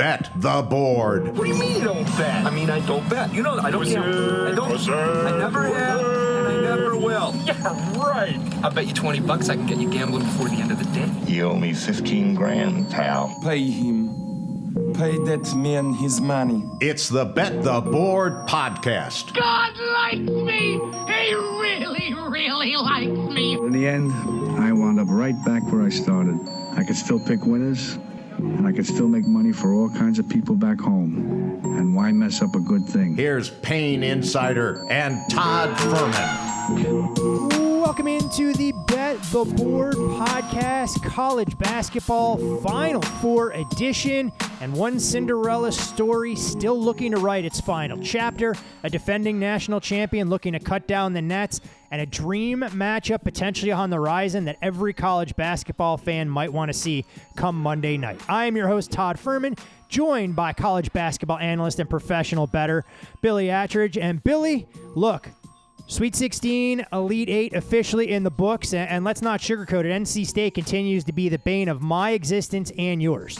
Bet the Board. What do you mean you don't bet? I mean, I don't bet. You know, I don't gamble. I don't. I never have, and I never will. Yeah, right. I'll bet you $20 I can get you gambling before the end of the day. You owe me 15 grand, pal. Pay him. Pay that man his money. It's the Bet the Board podcast. God likes me. He really, really likes me. In the end, I wound up right back where I started. I could still pick winners, and I could still make money for all kinds of people back home. And why mess up a good thing? Here's Payne Insider and Todd Furman. Welcome into the Bet the Board podcast, college basketball Final Four edition, and one Cinderella story still looking to write its final chapter, a defending national champion looking to cut down the nets, and a dream matchup potentially on the horizon that every college basketball fan might want to see come Monday night. I am your host, Todd Furman, joined by college basketball analyst and professional bettor, Billy Attridge. And Billy, look, Sweet 16, Elite 8 officially in the books, and let's not sugarcoat it. NC State continues to be the bane of my existence and yours.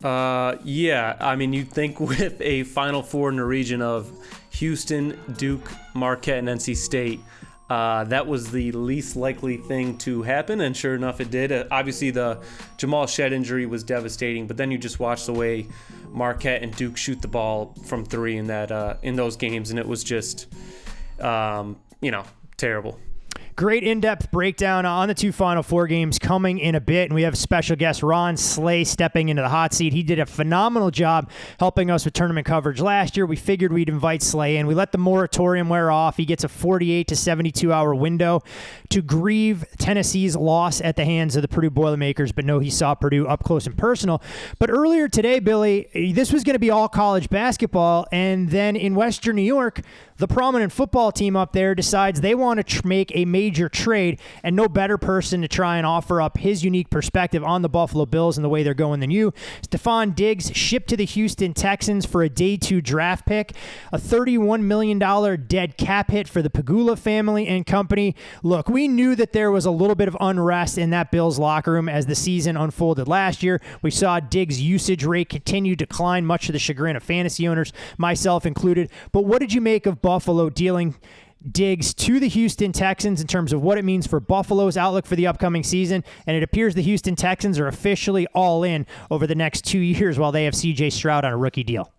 Yeah, I mean, you'd think with a Final Four in the region of Houston, Duke, Marquette, and NC State, that was the least likely thing to happen, and sure enough, it did. Obviously, the Jamal Shead injury was devastating, but then you just watch the way Marquette and Duke shoot the ball from three in those games, and it was just, terrible. Great in-depth breakdown on the two Final Four games coming in a bit, and we have special guest Ron Slay stepping into the hot seat. He did a phenomenal job helping us with tournament coverage last year. We figured we'd invite Slay in. We let the moratorium wear off. He gets a 48 to 72-hour window to grieve Tennessee's loss at the hands of the Purdue Boilermakers, but no, he saw Purdue up close and personal. But earlier today, Billy, this was going to be all college basketball, and then in Western New York, the prominent football team up there decides they want to make a major trade, and no better person to try and offer up his unique perspective on the Buffalo Bills and the way they're going than you. Stephon Diggs shipped to the Houston Texans for a day 2 draft pick, a $31 million dead cap hit for the Pagula family and company. Look, we knew that there was a little bit of unrest in that Bills locker room as the season unfolded last year. We saw Diggs' usage rate continue to decline, much to the chagrin of fantasy owners, myself included. But what did you make of Buffalo dealing Diggs to the Houston Texans in terms of what it means for Buffalo's outlook for the upcoming season? And it appears the Houston Texans are officially all in over the next 2 years while they have C.J. Stroud on a rookie deal.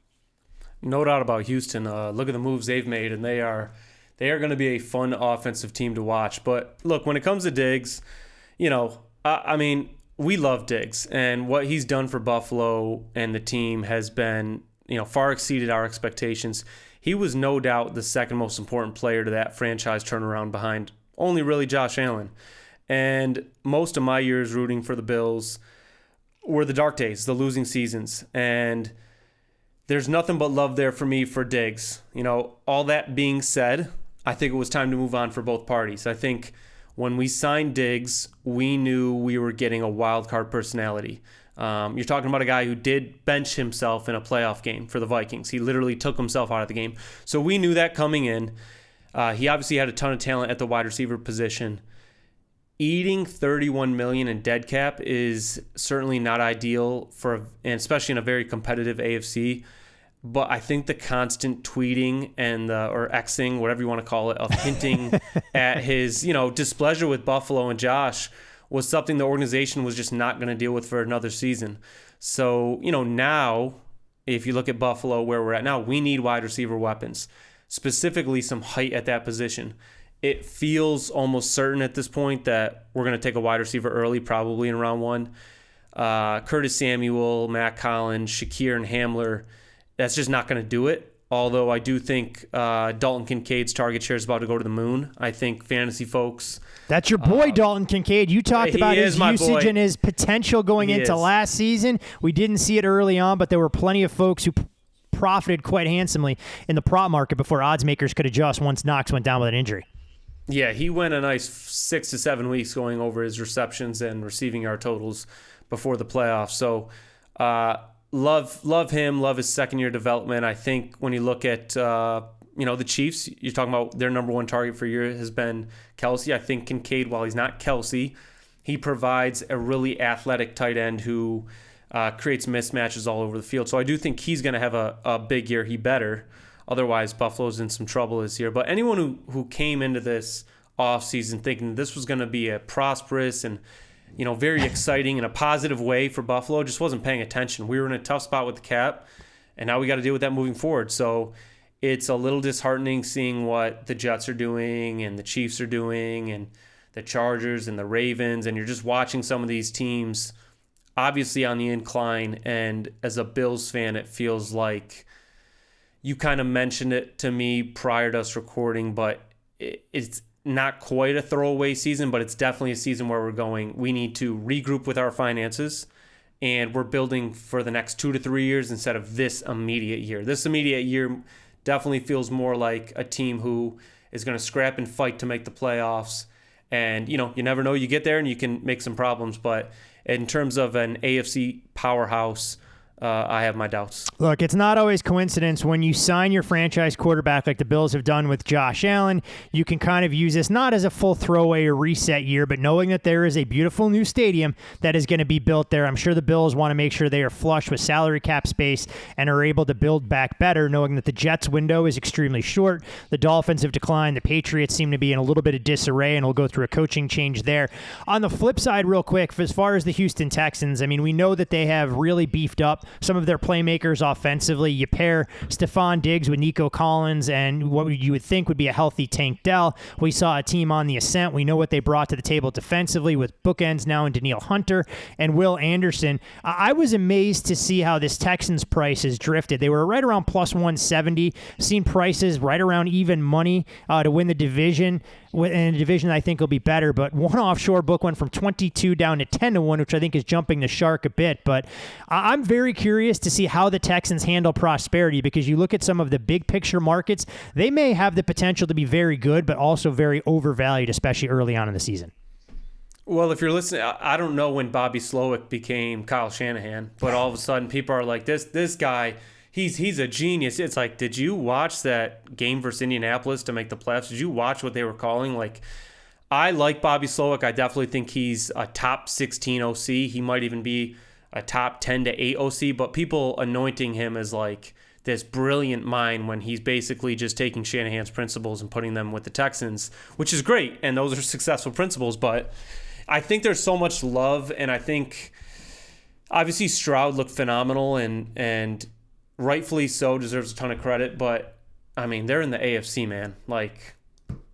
No doubt about Houston. Look at the moves they've made, and they are going to be a fun offensive team to watch. But look, when it comes to Diggs, we love Diggs, and what he's done for Buffalo and the team has been, far exceeded our expectations. He was no doubt the second most important player to that franchise turnaround behind only really Josh Allen. And most of my years rooting for the Bills were the dark days, the losing seasons. And there's nothing but love there for me for Diggs. All that being said, I think it was time to move on for both parties. I think when we signed Diggs, we knew we were getting a wild card personality. You're talking about a guy who did bench himself in a playoff game for the Vikings. He literally took himself out of the game. So we knew that coming in. He obviously had a ton of talent at the wide receiver position. Eating $31 million in dead cap is certainly not ideal and especially in a very competitive AFC. But I think the constant tweeting and or Xing, whatever you want to call it, of hinting at his displeasure with Buffalo and Josh was something the organization was just not going to deal with for another season. So, now, if you look at Buffalo, where we're at now, we need wide receiver weapons, specifically some height at that position. It feels almost certain at this point that we're going to take a wide receiver early, probably in round 1. Curtis Samuel, Matt Collins, Shakir, and Hamler, that's just not going to do it. Although I do think Dalton Kincaid's target share is about to go to the moon. I think fantasy folks... That's your boy, Dalton Kincaid. You talked about his usage and his potential going into last season. We didn't see it early on, but there were plenty of folks who profited quite handsomely in the prop market before odds makers could adjust once Knox went down with an injury. Yeah, he went a nice 6 to 7 weeks going over his receptions and receiving yard totals before the playoffs. So love him, love his second-year development. I think when you look at the Chiefs, you're talking about their number one target for a year has been Kelsey. I think Kincaid, while he's not Kelsey, he provides a really athletic tight end who creates mismatches all over the field. So I do think he's going to have a big year. He better. Otherwise, Buffalo's in some trouble this year. But anyone who came into this offseason thinking this was going to be a prosperous and very exciting in a positive way for Buffalo just wasn't paying attention. We were in a tough spot with the cap, and now we got to deal with that moving forward. So it's a little disheartening seeing what the Jets are doing and the Chiefs are doing and the Chargers and the Ravens, and you're just watching some of these teams obviously on the incline. And as a Bills fan, it feels like you kind of mentioned it to me prior to us recording, but it's not quite a throwaway season, but it's definitely a season where we need to regroup with our finances, and we're building for the next 2 to 3 years instead of this immediate year. This immediate year definitely feels more like a team who is going to scrap and fight to make the playoffs. And, you never know. You get there and you can make some problems. But in terms of an AFC powerhouse, I have my doubts. Look, it's not always coincidence when you sign your franchise quarterback like the Bills have done with Josh Allen. You can kind of use this not as a full throwaway or reset year, but knowing that there is a beautiful new stadium that is going to be built there. I'm sure the Bills want to make sure they are flush with salary cap space and are able to build back better, knowing that the Jets' window is extremely short. The Dolphins have declined. The Patriots seem to be in a little bit of disarray, and we'll go through a coaching change there. On the flip side, real quick, as far as the Houston Texans, I mean, we know that they have really beefed up some of their playmakers offensively. You pair Stephon Diggs with Nico Collins and what you would think would be a healthy Tank Dell. We saw a team on the ascent. We know what they brought to the table defensively with bookends now in Danielle Hunter and Will Anderson. I was amazed to see how this Texans price has drifted. They were right around plus 170. Seen prices right around even money to win the division. In a division I think will be better, but one offshore book went from 22 down to 10-1, which I think is jumping the shark a bit. But I'm very curious to see how the Texans handle prosperity, because you look at some of the big picture markets, they may have the potential to be very good, but also very overvalued, especially early on in the season. Well, if you're listening, I don't know when Bobby Slowick became Kyle Shanahan, but all of a sudden people are like, this guy, he's a genius. It's like, did you watch that game versus Indianapolis to make the playoffs? Did you watch what they were calling? Like, I like Bobby Slowick. I definitely think he's a top 16 OC. He might even be a top 10 to 8 OC, but people anointing him as like this brilliant mind when he's basically just taking Shanahan's principles and putting them with the Texans, which is great, and those are successful principles. But I think there's so much love, and I think obviously Stroud looked phenomenal and rightfully so, deserves a ton of credit. But I mean, they're in the AFC, man. Like,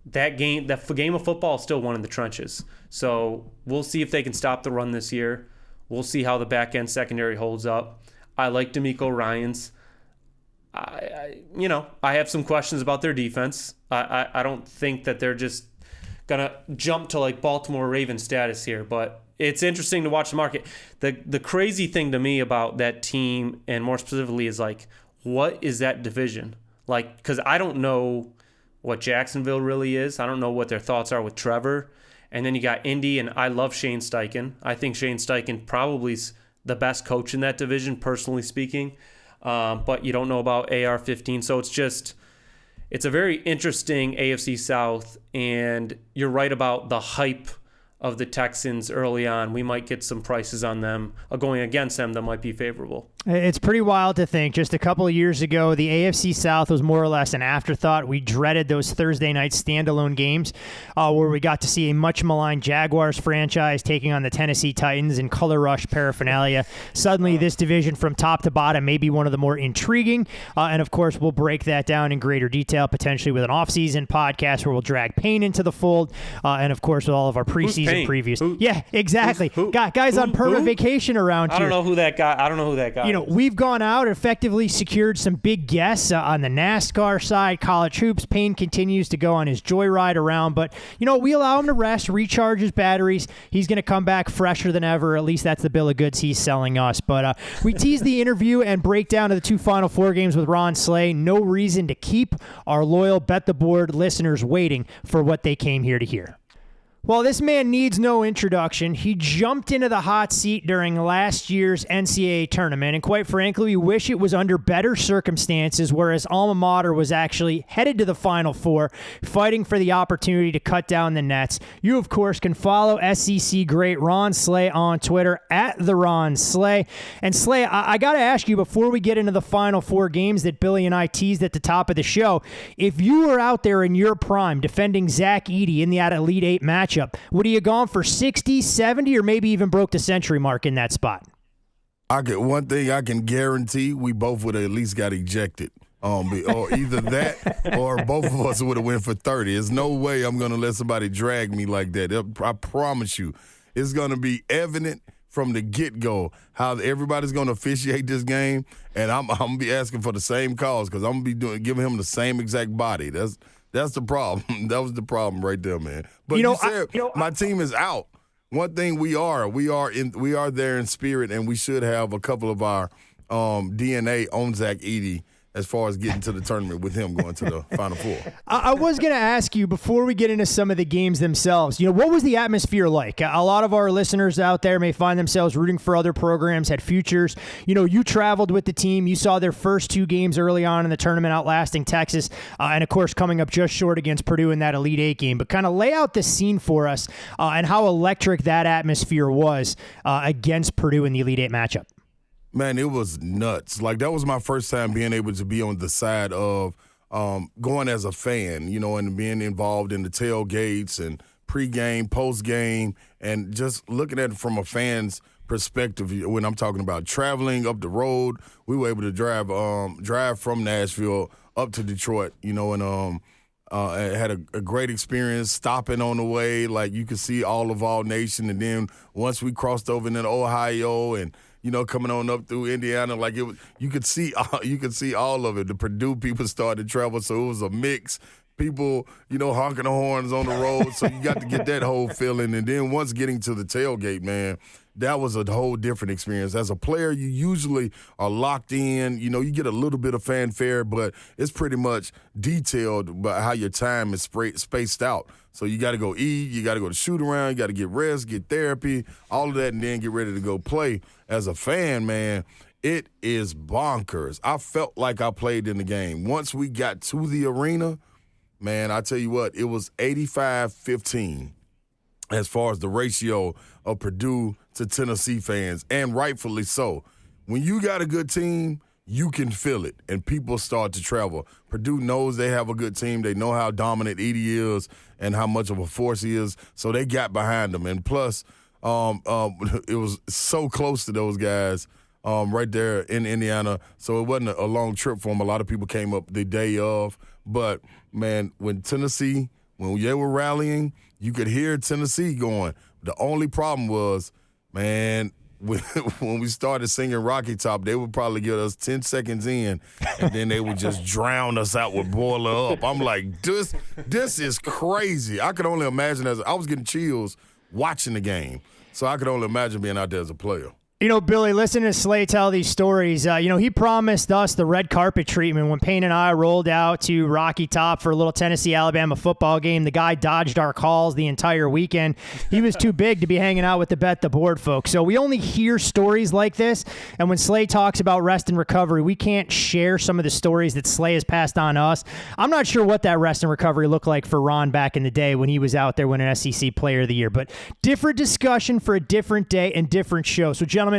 that game of football is still won in the trenches. So we'll see if they can stop the run this year. We'll see how the back end secondary holds up. I like DeMeco Ryans. I have some questions about their defense. I don't think that they're just gonna jump to like Baltimore Ravens status here, but it's interesting to watch the market. The crazy thing to me about that team, and more specifically, is like, what is that division? Like, because I don't know what Jacksonville really is. I don't know what their thoughts are with Trevor. And then you got Indy, and I love Shane Steichen. I think Shane Steichen probably is the best coach in that division, personally speaking. But you don't know about AR-15. So it's a very interesting AFC South. And you're right about the hype of the Texans early on. We might get some prices on them going against them that might be favorable. It's pretty wild to think. Just a couple of years ago, the AFC South was more or less an afterthought. We dreaded those Thursday night standalone games where we got to see a much maligned Jaguars franchise taking on the Tennessee Titans in color rush paraphernalia. Suddenly, this division from top to bottom may be one of the more intriguing. And of course, we'll break that down in greater detail, potentially with an off-season podcast where we'll drag Payne into the fold. And of course, with all of our preseason previews. Yeah, exactly. Guys on permanent vacation around here. I don't know who that guy is. We've gone out and effectively secured some big guests on the NASCAR side, college hoops. Payne continues to go on his joyride around, but we allow him to rest, recharge his batteries. He's going to come back fresher than ever. At least that's the bill of goods he's selling us. But we tease the interview and breakdown of the two Final Four games with Ron Slay. No reason to keep our loyal Bet the Board listeners waiting for what they came here to hear. Well, this man needs no introduction. He jumped into the hot seat during last year's NCAA tournament, and quite frankly, we wish it was under better circumstances where his alma mater was actually headed to the Final Four, fighting for the opportunity to cut down the nets. You, of course, can follow SEC great Ron Slay on Twitter at the Ron Slay. And Slay, I got to ask you before we get into the Final Four games that Billy and I teased at the top of the show, if you were out there in your prime defending Zach Edey in that Elite Eight matchup, would he have gone for 60, 70, or maybe even broke the century mark in that spot? One thing I can guarantee, we both would have at least got ejected. Or either that or both of us would have went for 30. There's no way I'm going to let somebody drag me like that. I promise you. It's going to be evident from the get-go how everybody's going to officiate this game, and I'm going to be asking for the same calls because I'm going to be giving him the same exact body. That's the problem. That was the problem right there, man. But you said my team is out. One thing we are there in spirit, and we should have a couple of our DNA on Zach Edey as far as getting to the tournament with him going to the Final Four. I was going to ask you before we get into some of the games themselves, what was the atmosphere like? A lot of our listeners out there may find themselves rooting for other programs, had futures. You traveled with the team. You saw their first two games early on in the tournament, outlasting Texas, and of course coming up just short against Purdue in that Elite Eight game. But kind of lay out the scene for us and how electric that atmosphere was against Purdue in the Elite Eight matchup. Man, it was nuts. Like, that was my first time being able to be on the side of going as a fan, and being involved in the tailgates and pregame, postgame, and just looking at it from a fan's perspective. When I'm talking about traveling up the road, we were able to drive from Nashville up to Detroit, and had a great experience stopping on the way. Like, you could see all of All Nation, and then once we crossed over into Ohio and coming on up through Indiana, like it was, you could see all of it. The Purdue people started to travel, so it was a mix. People, honking the horns on the road, so you got to get that whole feeling. And then once getting to the tailgate, man, that was a whole different experience. As a player, you usually are locked in. You get a little bit of fanfare, but it's pretty much detailed about how your time is spaced out. So you got to go eat, you got to go to shoot around, you got to get rest, get therapy, all of that, and then get ready to go play. As a fan, man, it is bonkers. I felt like I played in the game. Once we got to the arena, man, I tell you what, it was 85-15 as far as the ratio of Purdue to Tennessee fans, and rightfully so. When you got a good team, you can feel it, and people start to travel. Purdue knows they have a good team. They know how dominant Edey is and how much of a force he is, so they got behind him. And plus, it was so close to those guys right there in Indiana, so it wasn't a long trip for them. A lot of people came up the day of. But, man, when they were rallying, you could hear Tennessee going. The only problem was, man, when we started singing Rocky Top, they would probably get us 10 seconds in, and then they would just drown us out with Boiler Up. I'm like, this is crazy. I could only imagine I was getting chills watching the game, so I could only imagine being out there as a player. Billy, listen to Slay tell these stories. He promised us the red carpet treatment when Payne and I rolled out to Rocky Top for a little Tennessee-Alabama football game. The guy dodged our calls the entire weekend. He was too big to be hanging out with the Bet the Board folks. So we only hear stories like this, and when Slay talks about rest and recovery, we can't share some of the stories that Slay has passed on to us. I'm not sure what that rest and recovery looked like for Ron back in the day when he was out there winning SEC Player of the Year, but different discussion for a different day and different show. So, gentlemen,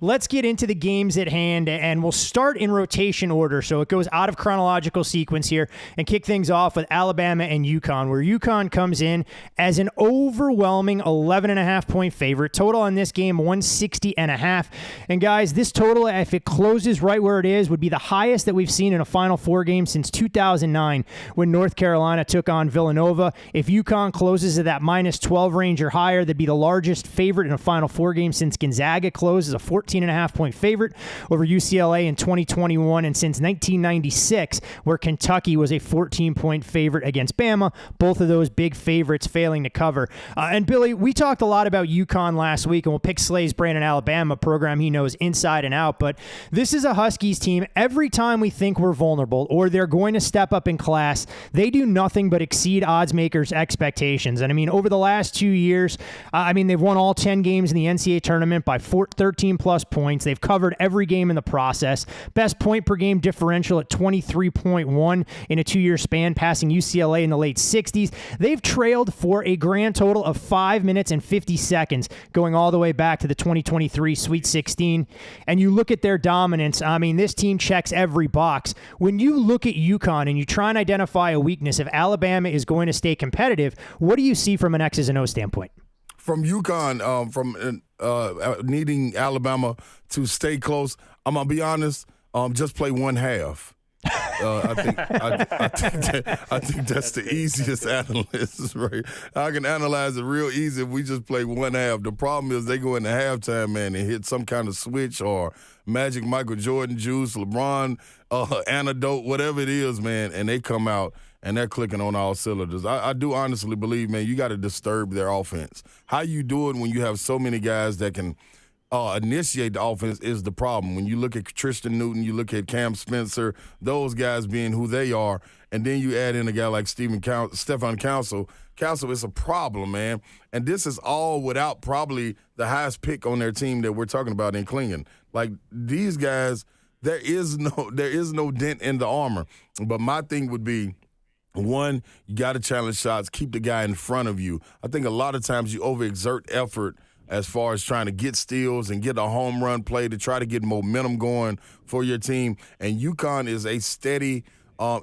let's get into the games at hand, and we'll start in rotation order. So it goes out of chronological sequence here and kick things off with Alabama and UConn, where UConn comes in as an overwhelming 11.5-point favorite. Total on this game, 160.5. And guys, this total, if it closes right where it is, would be the highest that we've seen in a Final Four game since 2009 when North Carolina took on Villanova. If UConn closes at that -12 range or higher, that'd be the largest favorite in a Final Four game since Gonzaga closed shows as a 14.5-point favorite over UCLA in 2021 and since 1996, where Kentucky was a 14-point favorite against Bama. Both of those big favorites failing to cover. And Billy, we talked a lot about UConn last week, and we'll pick Slay's brain in Alabama, program he knows inside and out. But this is a Huskies team. Every time we think we're vulnerable or they're going to step up in class, they do nothing but exceed odds makers' expectations. And I mean, over the last 2 years, they've won all 10 games in the NCAA tournament by 13-plus points. They've covered every game in the process. Best point per game differential at 23.1 in a 2-year span, passing UCLA in the late 60s. They've trailed for a grand total of 5 minutes and 50 seconds, going all the way back to the 2023 Sweet 16. And you look at their dominance, this team checks every box. When you look at UConn and you try and identify a weakness, if Alabama is going to stay competitive, what do you see from an X's and O's standpoint? From UConn, from needing Alabama to stay close, I'm going to be honest, just play one half. I think that's the easiest analysis, right? I can analyze it real easy if we just play one half. The problem is they go into halftime, man, and hit some kind of switch or Magic Michael Jordan juice, LeBron anecdote, whatever it is, man, and they come out and they're clicking on all cylinders. I do honestly believe, man, you got to disturb their offense. How you do it when you have so many guys that can initiate the offense is the problem. When you look at Tristan Newton, you look at Cam Spencer, those guys being who they are, and then you add in a guy like Stefan Council. Council is a problem, man. And this is all without probably the highest pick on their team that we're talking about in Klingon. Like, these guys, there is no dent in the armor. But my thing would be, one, you got to challenge shots, keep the guy in front of you. I think a lot of times you overexert effort as far as trying to get steals and get a home run play to try to get momentum going for your team. And UConn is a steady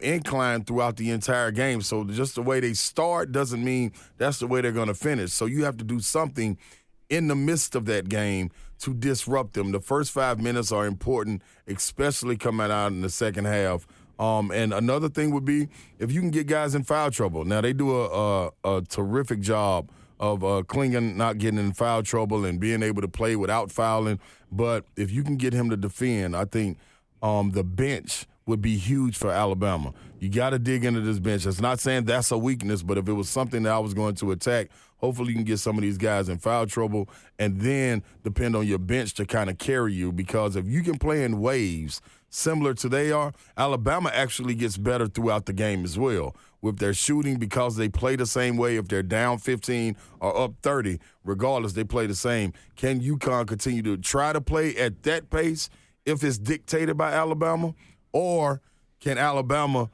incline throughout the entire game. So just the way they start doesn't mean that's the way they're going to finish. So you have to do something in the midst of that game to disrupt them. The first 5 minutes are important, especially coming out in the second half. And another thing would be if you can get guys in foul trouble. Now, they do a terrific job of Klingon not getting in foul trouble and being able to play without fouling. But if you can get him to defend, I think the bench would be huge for Alabama. You got to dig into this bench. It's not saying that's a weakness, but if it was something that I was going to attack, hopefully you can get some of these guys in foul trouble and then depend on your bench to kind of carry you. Because if you can play in waves similar to they are, Alabama actually gets better throughout the game as well. With their shooting, because they play the same way, if they're down 15 or up 30, regardless, they play the same. Can UConn continue to try to play at that pace if it's dictated by Alabama? Or can UConn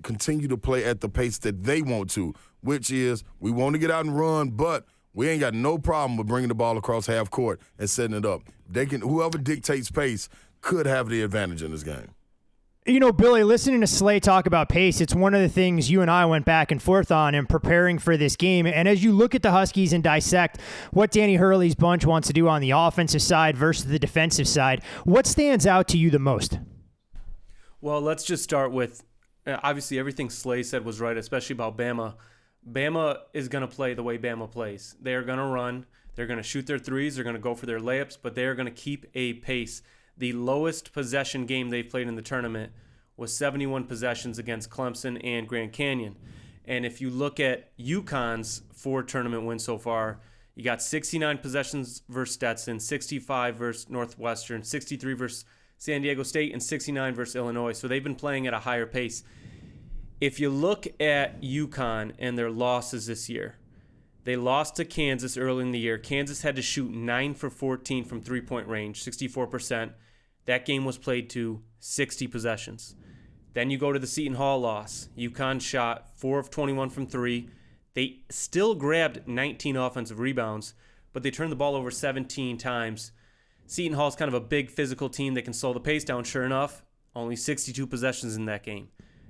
continue to play at the pace that they want to, which is we want to get out and run, but we ain't got no problem with bringing the ball across half court and setting it up. Whoever dictates pace could have the advantage in this game. You know, Billy, listening to Slay talk about pace, it's one of the things you and I went back and forth on in preparing for this game. And as you look at the Huskies and dissect what Danny Hurley's bunch wants to do on the offensive side versus the defensive side, what stands out to you the most? Well, let's just start with, obviously everything Slay said was right, especially about Bama. Bama is going to play the way Bama plays. They are going to run. They're going to shoot their threes. They're going to go for their layups, but they are going to keep a pace. The lowest possession game they've played in the tournament was 71 possessions against Clemson and Grand Canyon. And if you look at UConn's 4 tournament wins so far, you got 69 possessions versus Stetson, 65 versus Northwestern, 63 versus San Diego State, and 69 versus Illinois. So they've been playing at a higher pace. If you look at UConn and their losses this year, they lost to Kansas early in the year. Kansas had to shoot 9 for 14 from three-point range, 64%. That game was played to 60 possessions. Then you go to the Seton Hall loss. UConn shot 4 of 21 from 3. They still grabbed 19 offensive rebounds, but they turned the ball over 17 times. Seton Hall's kind of a big physical team that can slow the pace down. Sure enough, only 62 possessions in that game.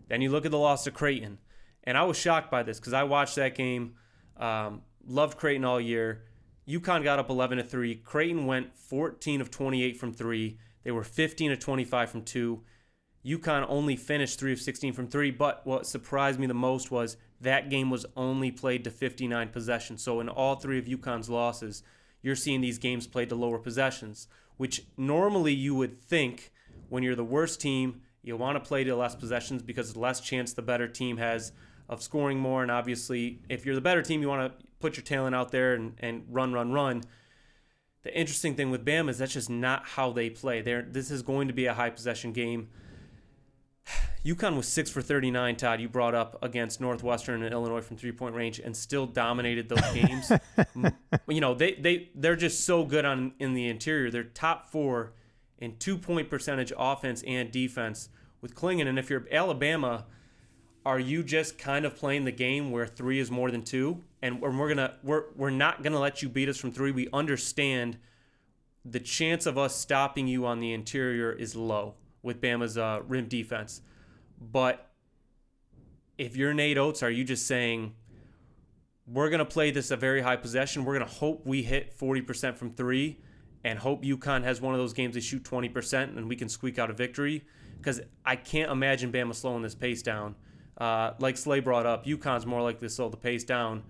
Then you look at the loss to Creighton. And I was shocked by this because I watched that game, loved Creighton all year. UConn got up 11-3. Creighton went 14 of 28 from 3. They were 15 of 25 from 2. UConn only finished 3 of 16 from 3, but what surprised me the most was that game was only played to 59 possessions. So in all 3 of UConn's losses, you're seeing these games played to lower possessions, which normally you would think when you're the worst team, you want to play to less possessions because the less chance the better team has of scoring more. And obviously, if you're the better team, you want to put your talent out there and run. The interesting thing with Bama is that's just not how they play. This is going to be a high possession game. UConn was 6 for 39, Todd, you brought up, against Northwestern and Illinois from three-point range and still dominated those games. They're just so good in the interior. They're top 4 in 2-point percentage offense and defense with Klingon. And if you're Alabama, are you just kind of playing the game where 3 is more than 2? And we're not gonna let you beat us from 3. We understand the chance of us stopping you on the interior is low with Bama's rim defense. But if you're Nate Oates, are you just saying, we're going to play this a very high possession, we're going to hope we hit 40% from 3 and hope UConn has one of those games they shoot 20% and we can squeak out a victory? Because I can't imagine Bama slowing this pace down. Like Slay brought up, UConn's more likely to slow the pace down.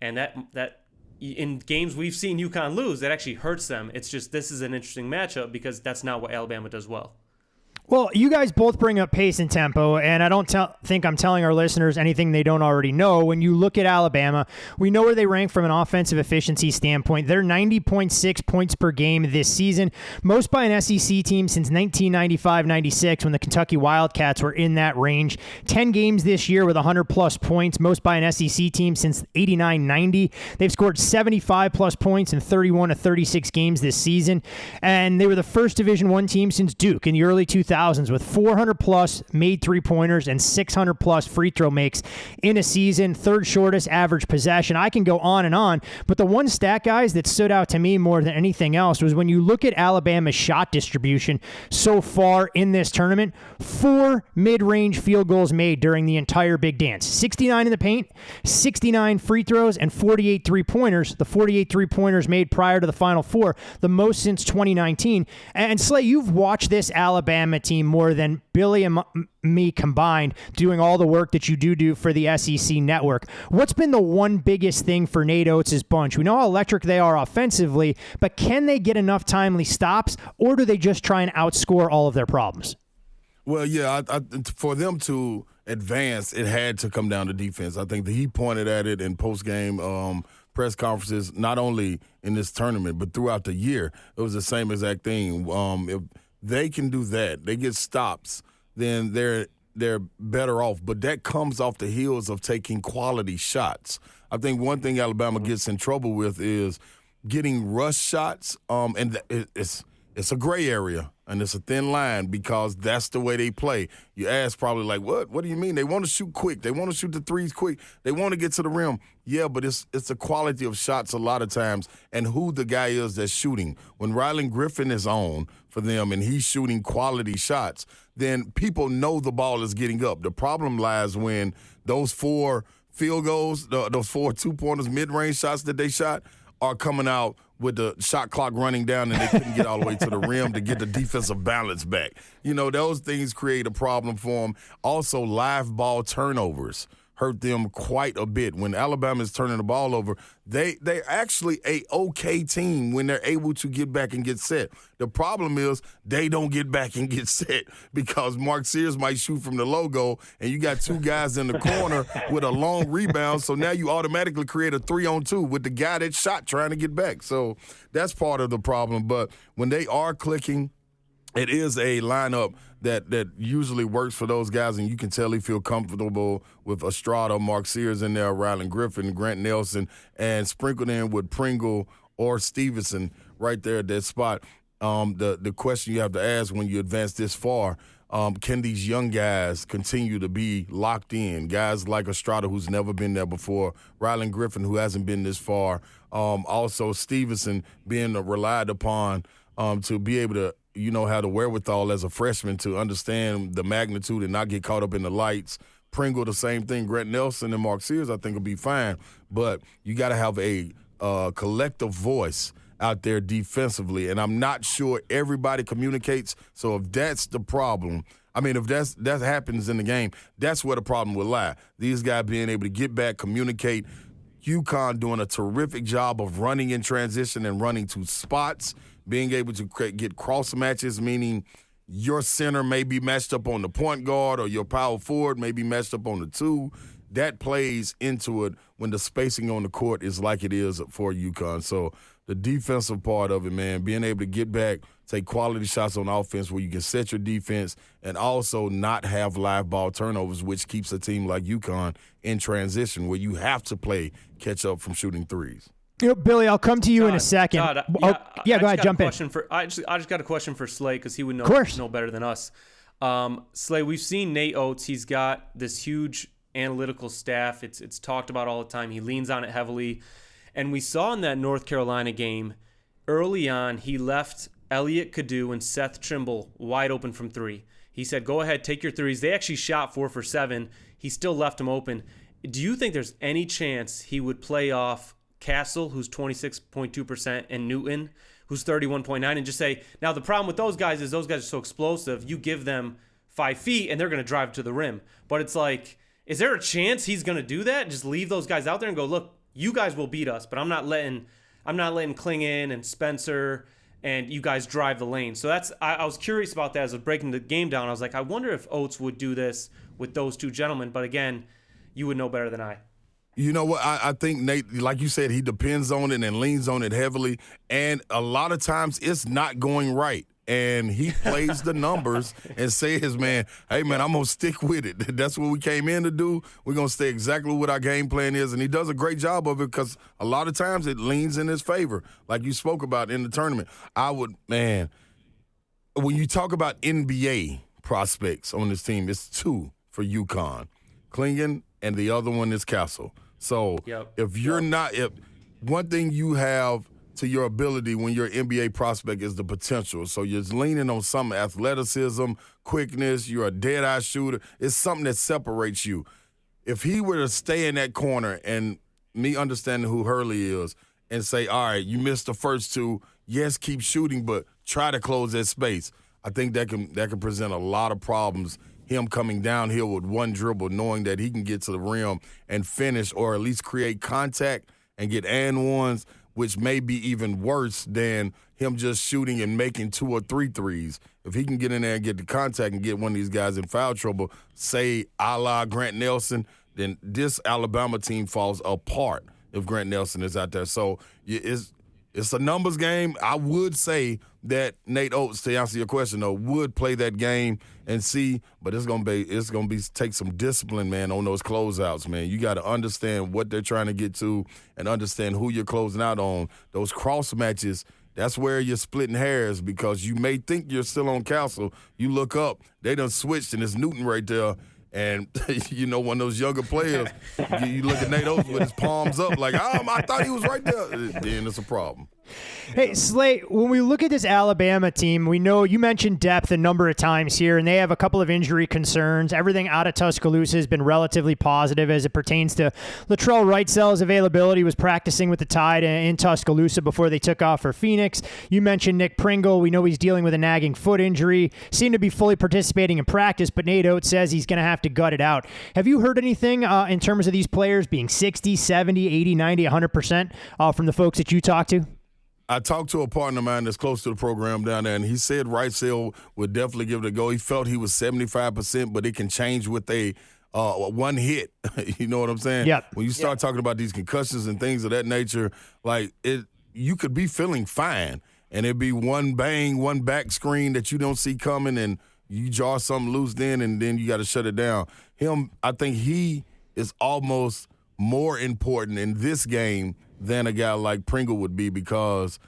And that in games we've seen UConn lose, that actually hurts them. It's just, this is an interesting matchup because that's not what Alabama does well. Well, you guys both bring up pace and tempo, and I don't think I'm telling our listeners anything they don't already know. When you look at Alabama, we know where they rank from an offensive efficiency standpoint. They're 90.6 points per game this season, most by an SEC team since 1995-96 when the Kentucky Wildcats were in that range. 10 games this year with 100-plus points, most by an SEC team since 89-90. They've scored 75-plus points in 31 of 36 games this season, and they were the first Division I team since Duke in the early 2000s. With 400-plus made three-pointers and 600-plus free throw makes in a season, third shortest average possession. I can go on, but the one stat, guys, that stood out to me more than anything else was when you look at Alabama's shot distribution so far in this tournament, 4 mid-range field goals made during the entire Big Dance. 69 in the paint, 69 free throws, and 48 three-pointers. The 48 three-pointers made prior to the Final Four, the most since 2019. And Slay, you've watched this Alabama team more than Billy and me combined, doing all the work that you do for the SEC network. What's been the one biggest thing for Nate Oates' bunch? We know how electric they are offensively, but can they get enough timely stops, or do they just try and outscore all of their problems? Well, yeah, for them to advance, it had to come down to defense. I think that he pointed at it in post-game press conferences, not only in this tournament, but throughout the year. It was the same exact thing. If they can do that, they get stops, then they're better off. But that comes off the heels of taking quality shots. I think one thing Alabama gets in trouble with is getting rush shots, and it's a gray area, and it's a thin line because that's the way they play. You ask probably like, what do you mean? They want to shoot quick. They want to shoot the threes quick. They want to get to the rim. Yeah, but it's the quality of shots a lot of times and who the guy is that's shooting. When Rylan Griffin is on for them and he's shooting quality shots, then people know the ball is getting up. The problem lies when those 4 field goals, those 4 two-pointers, mid-range shots that they shot are coming out with the shot clock running down and they couldn't get all the way to the rim to get the defensive balance back. You know, those things create a problem for them. Also, live ball turnovers hurt them quite a bit. When Alabama is turning the ball over, they're actually a okay team when they're able to get back and get set. The problem is they don't get back and get set because Mark Sears might shoot from the logo and you got 2 guys in the corner with a long rebound, so now you automatically create a 3-on-2 with the guy that shot trying to get back. So that's part of the problem. But when they are clicking, it is a lineup that usually works for those guys, and you can tell they feel comfortable with Estrada, Mark Sears in there, Rylan Griffin, Grant Nelson, and sprinkled in with Pringle or Stevenson right there at that spot. The question you have to ask when you advance this far, can these young guys continue to be locked in? Guys like Estrada, who's never been there before, Rylan Griffin, who hasn't been this far, also Stevenson being relied upon to be able to have the wherewithal as a freshman to understand the magnitude and not get caught up in the lights. Pringle, the same thing. Grant Nelson and Mark Sears, I think, will be fine. But you got to have a collective voice out there defensively, and I'm not sure everybody communicates. So if that's the problem, if that happens in the game, that's where the problem will lie. These guys being able to get back, communicate. UConn doing a terrific job of running in transition and running to spots, being able to get cross matches, meaning your center may be matched up on the point guard or your power forward may be matched up on the 2. That plays into it when the spacing on the court is like it is for UConn. So the defensive part of it, man, being able to get back, take quality shots on offense where you can set your defense and also not have live ball turnovers, which keeps a team like UConn in transition where you have to play catch up from shooting threes. Billy, I'll come to you in a second. Todd, go ahead, jump in. I just got a question for Slay because he would know better than us. Slay, we've seen Nate Oates. He's got this huge analytical staff. It's talked about all the time. He leans on it heavily. And we saw in that North Carolina game, early on, he left Elliot Kadu and Seth Trimble wide open from 3. He said, go ahead, take your threes. They actually shot 4 for 7. He still left them open. Do you think there's any chance he would play off Castle, who's 26.2%, and Newton, who's 31.9, and just say, now the problem with those guys is those guys are so explosive, you give them 5 feet and they're going to drive to the rim. But it's like, is there a chance he's going to do that? Just leave those guys out there and go, look, you guys will beat us, but I'm not letting Klingon and Spencer and you guys drive the lane. So I was curious about that as I was breaking the game down. I was like, I wonder if Oates would do this with those 2 gentlemen. But again, you would know better than I. You know what? I think, Nate, like you said, he depends on it and leans on it heavily. And a lot of times it's not going right. And he plays the numbers and says, man, hey, man, I'm going to stick with it. That's what we came in to do. We're going to stay exactly what our game plan is. And he does a great job of it because a lot of times it leans in his favor, like you spoke about in the tournament. When you talk about NBA prospects on this team, it's 2 for UConn, Klingon and the other one is Castle. So if one thing you have to your ability when you're an NBA prospect is the potential. So you're leaning on some athleticism, quickness, you're a dead-eye shooter. It's something that separates you. If he were to stay in that corner and me understanding who Hurley is and say, all right, you missed the first 2, yes, keep shooting, but try to close that space, I think that can present a lot of problems. Him coming downhill with one dribble, knowing that he can get to the rim and finish or at least create contact and get and ones, which may be even worse than him just shooting and making 2 or 3 threes. If he can get in there and get the contact and get one of these guys in foul trouble, say a la Grant Nelson, then this Alabama team falls apart if Grant Nelson is out there. So it's a numbers game. I would say that Nate Oates, to answer your question, though, would play that game and see, but it's gonna be take some discipline, man, on those closeouts, man. You got to understand what they're trying to get to and understand who you're closing out on. Those cross matches, that's where you're splitting hairs because you may think you're still on Castle. You look up, they done switched, and it's Newton right there. And, one of those younger players, you look at Nate Oates with his palms up like, I thought he was right there. Then it's a problem. Hey, Slate, when we look at this Alabama team, we know you mentioned depth a number of times here, and they have a couple of injury concerns. Everything out of Tuscaloosa has been relatively positive as it pertains to Latrell Wrightsell's availability. Was practicing with the Tide in Tuscaloosa before they took off for Phoenix. You mentioned Nick Pringle. We know he's dealing with a nagging foot injury. Seemed to be fully participating in practice, but Nate Oates says he's going to have to gut it out. Have you heard anything in terms of these players being 60, 70, 80, 90, 100% from the folks that you talked to? I talked to a partner of mine that's close to the program down there, and he said Wrightsell would definitely give it a go. He felt he was 75%, but it can change with a one hit. You know what I'm saying? Yeah. When you start talking about these concussions and things of that nature, like you could be feeling fine, and it'd be one bang, one back screen that you don't see coming, and you jar something loose then, and then you got to shut it down. I think he is almost more important in this game than a guy like Pringle would be because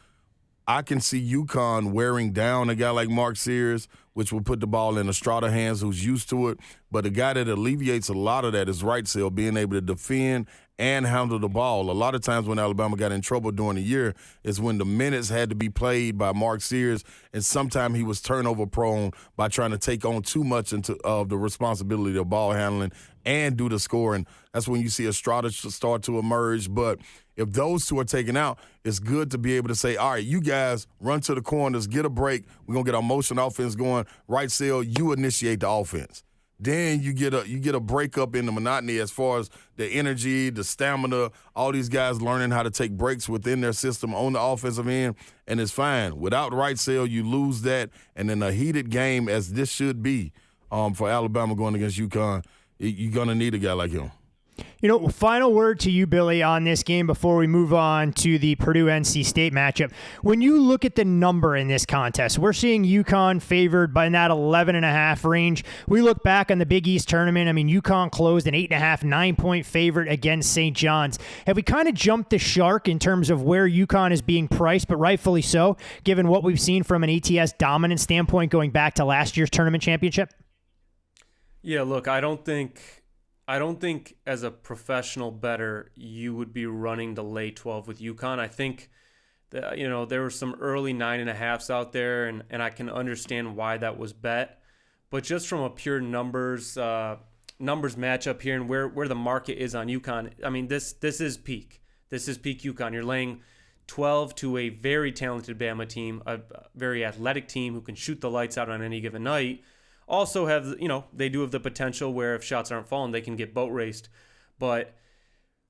I can see UConn wearing down a guy like Mark Sears, which will put the ball in Estrada hands who's used to it. But a guy that alleviates a lot of that is Wrightsell, being able to defend and handle the ball. A lot of times when Alabama got in trouble during the year is when the minutes had to be played by Mark Sears, and sometimes he was turnover prone by trying to take on too much of the responsibility of ball handling and do the scoring. That's when you see Estrada start to emerge. But if those 2 are taken out, it's good to be able to say, all right, you guys run to the corners, get a break. We're going to get our motion offense going. Wrightsell, you initiate the offense. then you get a breakup in the monotony as far as the energy, the stamina, all these guys learning how to take breaks within their system on the offensive end, and it's fine. Without right sale, you lose that, and in a heated game, as this should be for Alabama going against UConn, you're going to need a guy like him. Final word to you, Billy, on this game before we move on to the Purdue-NC State matchup. When you look at the number in this contest, we're seeing UConn favored by that 11.5 range. We look back on the Big East tournament. I mean, UConn closed an 8.5, 9-point favorite against St. John's. Have we kind of jumped the shark in terms of where UConn is being priced, but rightfully so, given what we've seen from an ATS dominant standpoint going back to last year's tournament championship? Yeah, look, I don't think as a professional bettor you would be running the lay 12 with UConn. I think that, there were some early 9.5s out there, and I can understand why that was bet. But just from a pure numbers matchup here and where the market is on UConn, I mean, this is peak. This is peak UConn. You're laying 12 to a very talented Bama team, a very athletic team who can shoot the lights out on any given night. Also have, they do have the potential where if shots aren't falling, they can get boat raced. But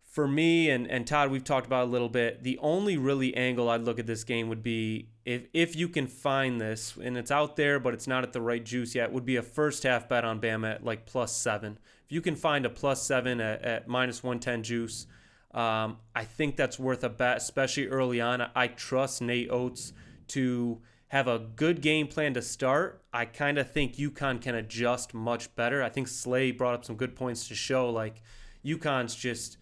for me and Todd, we've talked about a little bit, the only really angle I'd look at this game would be if you can find this, and it's out there, but it's not at the right juice yet, would be a first half bet on Bama at like +7. If you can find a +7 at -110 juice, I think that's worth a bet, especially early on. I trust Nate Oates to have a good game plan to start. I kind of think UConn can adjust much better. I think Slay brought up some good points to show, like, UConn's just,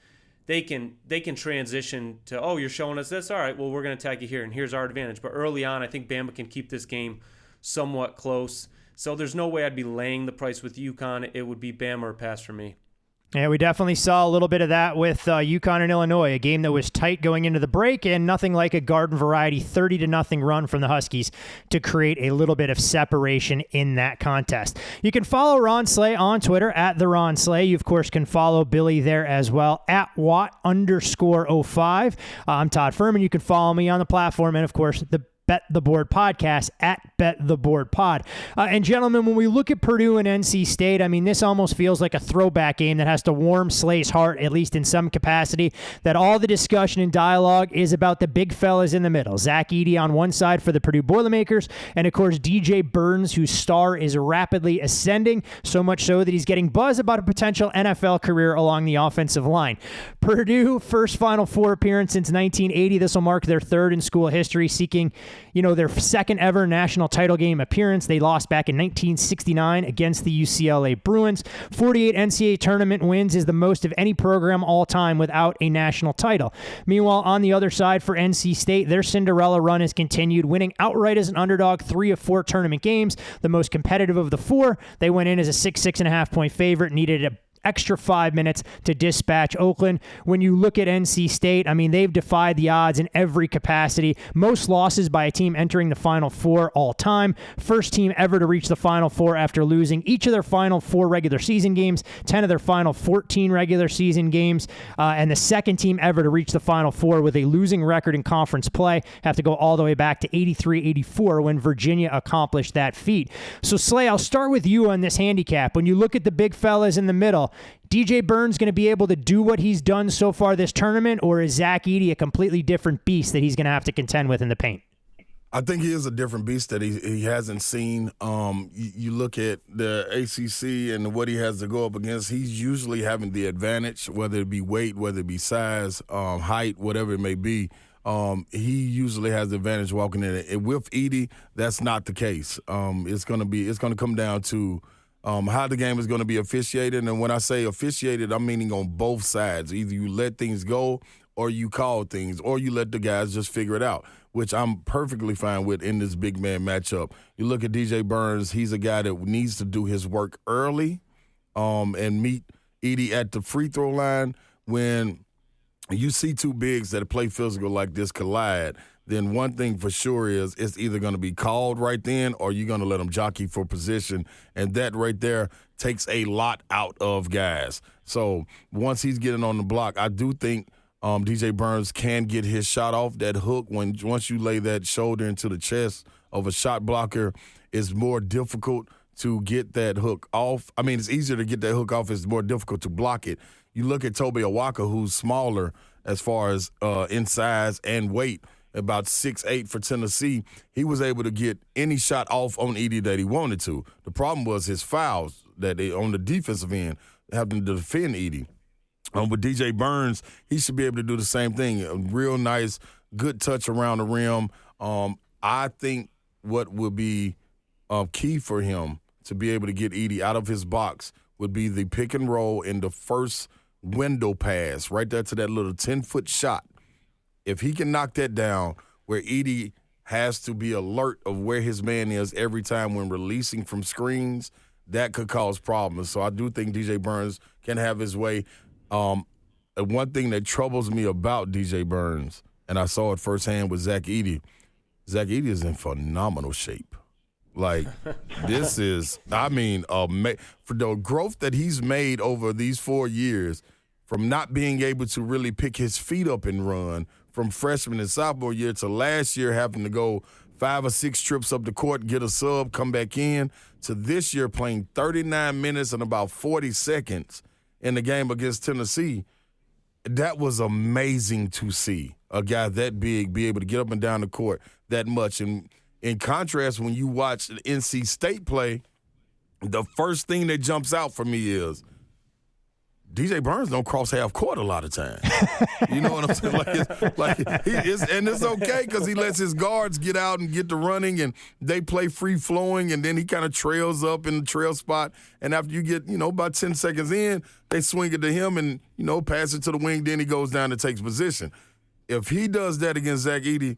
they can transition to, oh, you're showing us this? All right, well, we're going to attack you here, and here's our advantage. But early on, I think Bama can keep this game somewhat close. So there's no way I'd be laying the price with UConn. It would be Bama or pass for me. Yeah, we definitely saw a little bit of that with UConn and Illinois, a game that was tight going into the break, and nothing like a garden variety 30-0 run from the Huskies to create a little bit of separation in that contest. You can follow Ron Slay on Twitter at the Ron Slay. You, of course, can follow Billy there as well at Watt_05. I'm Todd Furman. You can follow me on the platform, and, of course, the Bet the Board podcast at Bet the Board Pod. And gentlemen, when we look at Purdue and NC State, I mean, this almost feels like a throwback game that has to warm Slay's heart, at least in some capacity, that all the discussion and dialogue is about the big fellas in the middle. Zach Edey on one side for the Purdue Boilermakers, and of course, DJ Burns, whose star is rapidly ascending, so much so that he's getting buzz about a potential NFL career along the offensive line. Purdue, first Final Four appearance since 1980. This will mark their third in school history, seeking their second ever national title game appearance. They lost back in 1969 against the UCLA Bruins. 48 NCAA tournament wins is the most of any program all time without a national title. Meanwhile, on the other side for NC State, their Cinderella run has continued, winning outright as an underdog 3 of 4 tournament games, the most competitive of the 4. They went in as a 6.5 point favorite, needed a extra 5 minutes to dispatch Oakland. When you look at NC State, I mean, they've defied the odds in every capacity. Most losses by a team entering the Final Four all time. First team ever to reach the Final Four after losing each of their final 4 regular season games, 10 of their final 14 regular season games, and the second team ever to reach the Final Four with a losing record in conference play. Have to go all the way back to 83-84 when Virginia accomplished that feat. So, Slay, I'll start with you on this handicap. When you look at the big fellas in the middle, DJ Burns going to be able to do what he's done so far this tournament, or is Zach Edey a completely different beast that he's going to have to contend with in the paint? I think he is a different beast that he hasn't seen. You look at the ACC and what he has to go up against, he's usually having the advantage, whether it be weight, whether it be size, height, whatever it may be. He usually has the advantage walking in. And with Edey, that's not the case. It's going to come down to how the game is going to be officiated. And when I say officiated, I'm meaning on both sides. Either you let things go or you call things or you let the guys just figure it out, which I'm perfectly fine with in this big man matchup. You look at DJ Burns, he's a guy that needs to do his work early and meet Edey at the free throw line. When you see two bigs that play physical like this collide, then one thing for sure is it's either going to be called right then or you're going to let them jockey for position, and that right there takes a lot out of guys. So once he's getting on the block, I do think DJ Burns can get his shot off. That hook, once you lay that shoulder into the chest of a shot blocker, is more difficult to get that hook off. I mean, it's easier to get that hook off. It's more difficult to block it. You look at Toby Awaka, who's smaller as far as in size and weight, about 6'8" for Tennessee. He was able to get any shot off on Edey that he wanted to. The problem was his fouls that they on the defensive end, having to defend Edey. With DJ Burns, he should be able to do the same thing. A real nice, good touch around the rim. I think what will be key for him to be able to get Edey out of his box would be the pick and roll in the first window pass, right there to that little 10-foot shot. If he can knock that down, where Edey has to be alert of where his man is every time when releasing from screens, that could cause problems. So I do think DJ Burns can have his way. One thing that troubles me about DJ Burns, and I saw it firsthand with Zach Edey is in phenomenal shape. Like, this is, I mean, for the growth that he's made over these 4 years, from not being able to really pick his feet up and run, from freshman and sophomore year to last year having to go 5 or 6 trips up the court, get a sub, come back in, to this year playing 39 minutes and about 40 seconds in the game against Tennessee. That was amazing to see a guy that big be able to get up and down the court that much. And in contrast, when you watch the NC State play, the first thing that jumps out for me is DJ Burns don't cross half court a lot of times. You know what I'm saying? And it's okay because he lets his guards get out and get to running, and they play free flowing, and then he kind of trails up in the trail spot. And after you get, about 10 seconds in, they swing it to him and, pass it to the wing. Then he goes down and takes position. If he does that against Zach Edey,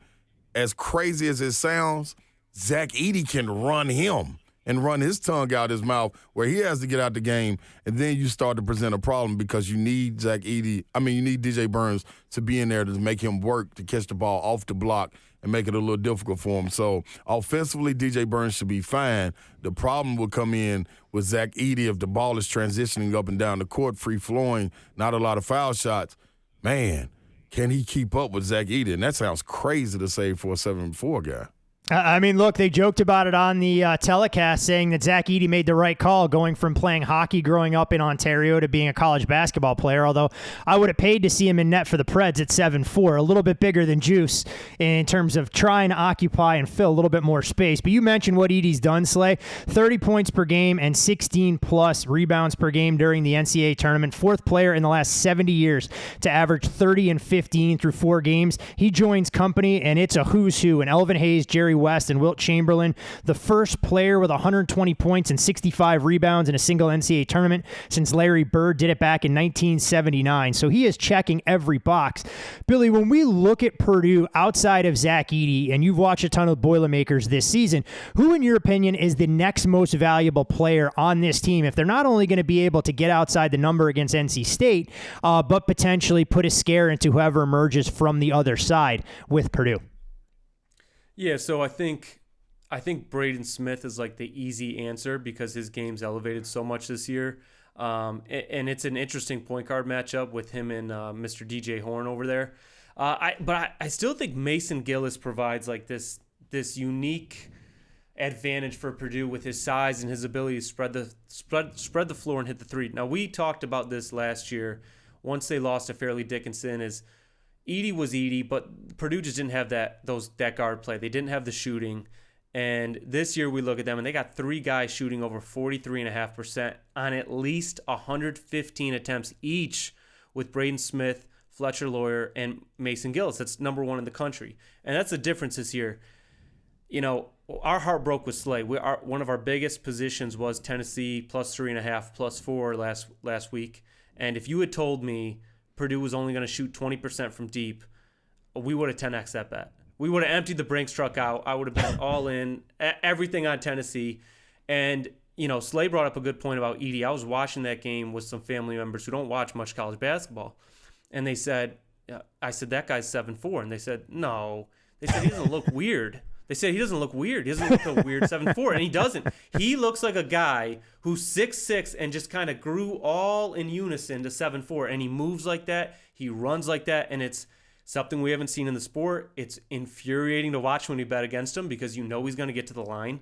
as crazy as it sounds, Zach Edey can run him and run his tongue out his mouth where he has to get out the game, and then you start to present a problem because you need DJ Burns to be in there to make him work to catch the ball off the block and make it a little difficult for him. So offensively, DJ Burns should be fine. The problem will come in with Zach Edey if the ball is transitioning up and down the court, free-flowing, not a lot of foul shots. Man, can he keep up with Zach Edey? And that sounds crazy to say for a 7'4" guy. I mean, look, they joked about it on the telecast, saying that Zach Edey made the right call going from playing hockey growing up in Ontario to being a college basketball player, although I would have paid to see him in net for the Preds at 7'4", a little bit bigger than Juice in terms of trying to occupy and fill a little bit more space. But you mentioned what Edey's done, Slay. 30 points per game and 16-plus rebounds per game during the NCAA tournament. Fourth player in the last 70 years to average 30 and 15 through 4 games. He joins company, and it's a who's who. And Elvin Hayes, Jerry West, and Wilt Chamberlain, the first player with 120 points and 65 rebounds in a single NCAA tournament since Larry Bird did it back in 1979. So he is checking every box. Billy, when we look at Purdue outside of Zach Edey, and you've watched a ton of Boilermakers this season, who in your opinion is the next most valuable player on this team if they're not only going to be able to get outside the number against NC State, but potentially put a scare into whoever emerges from the other side with Purdue? Yeah, so I think Braden Smith is like the easy answer because his game's elevated so much this year. And it's an interesting point guard matchup with him and Mr. DJ Horn over there. But I still think Mason Gillis provides like this unique advantage for Purdue with his size and his ability to spread the floor and hit the three. Now, we talked about this last year once they lost to Fairleigh Dickinson is Edey was Edey, but Purdue just didn't have that guard play. They didn't have the shooting. And this year we look at them, and they got 3 guys shooting over 43.5% on at least 115 attempts each with Braden Smith, Fletcher Lawyer, and Mason Gillis. That's number 1 in the country. And that's the difference this year. Our heart broke with Slay. One of our biggest positions was Tennessee plus 3.5, plus 4 last week. And if you had told me Purdue was only going to shoot 20% from deep, we would have 10x that bet. We would have emptied the Brinks truck out. I would have been all in, everything on Tennessee. And, Slay brought up a good point about Edey. I was watching that game with some family members who don't watch much college basketball. And they said, I said, that guy's 7'4". And they said, no. They said, he doesn't look weird. They said, he doesn't look weird. He doesn't look a weird 7'4", and he doesn't. He looks like a guy who's 6'6" and just kind of grew all in unison to 7'4", and he moves like that. He runs like that, and it's something we haven't seen in the sport. It's infuriating to watch when you bet against him because you know he's going to get to the line.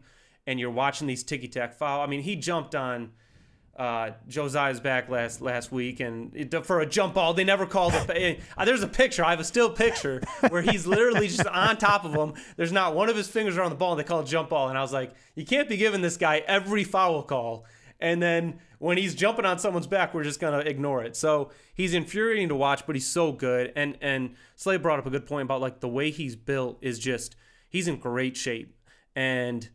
and you're watching these ticky-tack foul. I mean, he jumped on Josiah's back last week, and for a jump ball, they never called it. There's a picture. I have a still picture where he's literally just on top of him. There's not one of his fingers are on the ball, and they call it jump ball. And I was like, you can't be giving this guy every foul call. And then when he's jumping on someone's back, we're just going to ignore it. So he's infuriating to watch, but he's so good. And Slay brought up a good point about like the way he's built is just, he's in great shape. And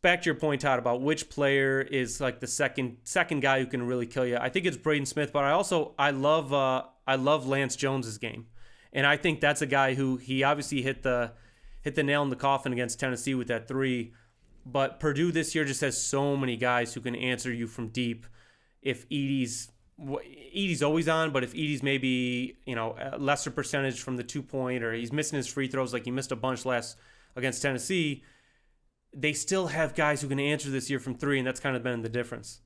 back to your point, Todd, about which player is like the second guy who can really kill you. I think it's Braden Smith, but I love Lance Jones's game. And I think that's a guy who he obviously hit the nail in the coffin against Tennessee with that 3. But Purdue this year just has so many guys who can answer you from deep. If Edey's always on, but if Edey's maybe, a lesser percentage from the 2-point, or he's missing his free throws like he missed a bunch against Tennessee, they still have guys who can answer this year from 3, and that's kind of been the difference.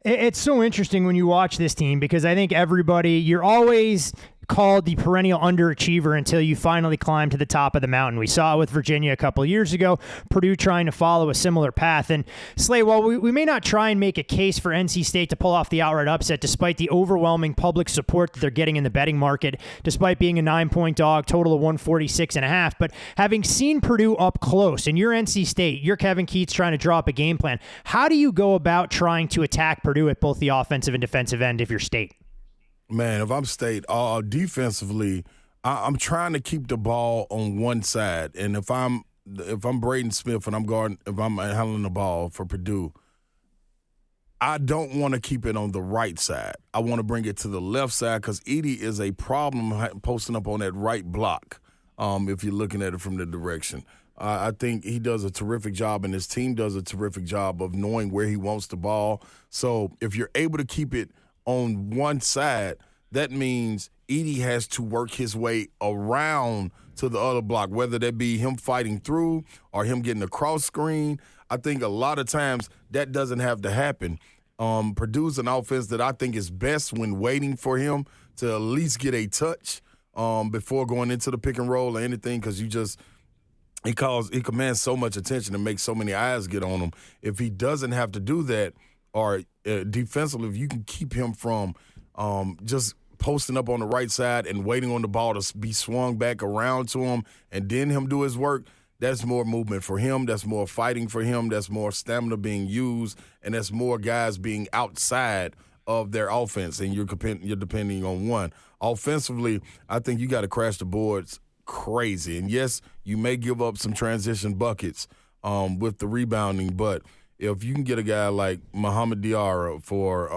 It's so interesting when you watch this team because I think you're always called the perennial underachiever until you finally climb to the top of the mountain. We saw it with Virginia a couple of years ago, Purdue trying to follow a similar path. And Slay, while we may not try and make a case for NC State to pull off the outright upset, despite the overwhelming public support that they're getting in the betting market, despite being a 9-point dog, total of 146.5, but having seen Purdue up close, and you're NC State, you're Kevin Keatts trying to draw up a game plan, how do you go about trying to attack Purdue at both the offensive and defensive end if you're State? Man, if I'm State, defensively, I'm trying to keep the ball on one side. And if I'm Braden Smith and if I'm handling the ball for Purdue, I don't want to keep it on the right side. I want to bring it to the left side because Edey is a problem posting up on that right block. If you're looking at it from the direction, I think he does a terrific job, and his team does a terrific job of knowing where he wants the ball. So if you're able to keep it on one side, that means Edey has to work his way around to the other block, whether that be him fighting through or him getting a cross screen. I think a lot of times that doesn't have to happen. Purdue's an offense that I think is best when waiting for him to at least get a touch before going into the pick and roll or anything, because he commands so much attention and makes so many eyes get on him. If he doesn't have to do that, or defensively, if you can keep him from just posting up on the right side and waiting on the ball to be swung back around to him and then him do his work, that's more movement for him. That's more fighting for him. That's more stamina being used, and that's more guys being outside of their offense, and you're depending on one. Offensively, I think you got to crash the boards crazy. And, yes, you may give up some transition buckets with the rebounding, but if you can get a guy like Muhammad Diarra for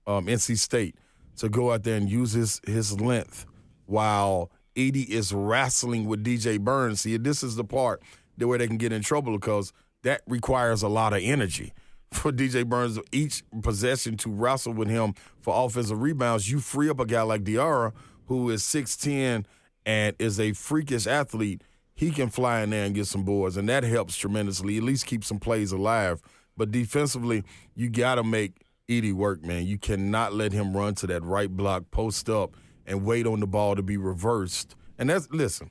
NC State to go out there and use his length while Edey is wrestling with DJ Burns, see, this is the part where they can get in trouble because that requires a lot of energy. For DJ Burns, each possession to wrestle with him for offensive rebounds, you free up a guy like Diarra, who is 6'10", and is a freakish athlete. He can fly in there and get some boards, and that helps tremendously, at least keep some plays alive. But defensively, you got to make Edey work, man. You cannot let him run to that right block, post up, and wait on the ball to be reversed. And listen,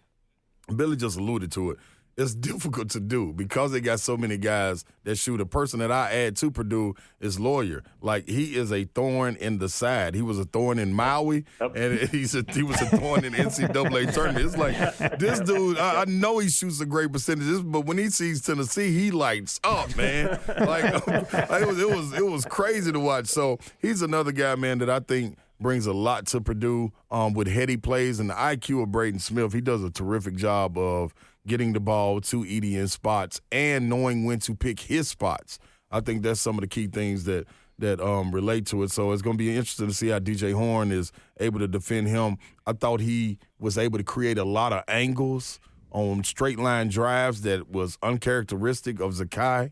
Billy just alluded to it. It's difficult to do because they got so many guys that shoot. A person that I add to Purdue is Lawyer. Like, he is a thorn in the side. He was a thorn in Maui, and he was a thorn in NCAA tournament. It's like, this dude, I know he shoots a great percentage, but when he sees Tennessee, he lights up, man. It was crazy to watch. So he's another guy, man, that I think brings a lot to Purdue with heady plays, and the IQ of Braden Smith. He does a terrific job of getting the ball to Edey in spots and knowing when to pick his spots. I think that's some of the key things that relate to it. So it's going to be interesting to see how DJ Horn is able to defend him. I thought he was able to create a lot of angles on straight line drives that was uncharacteristic of Zakai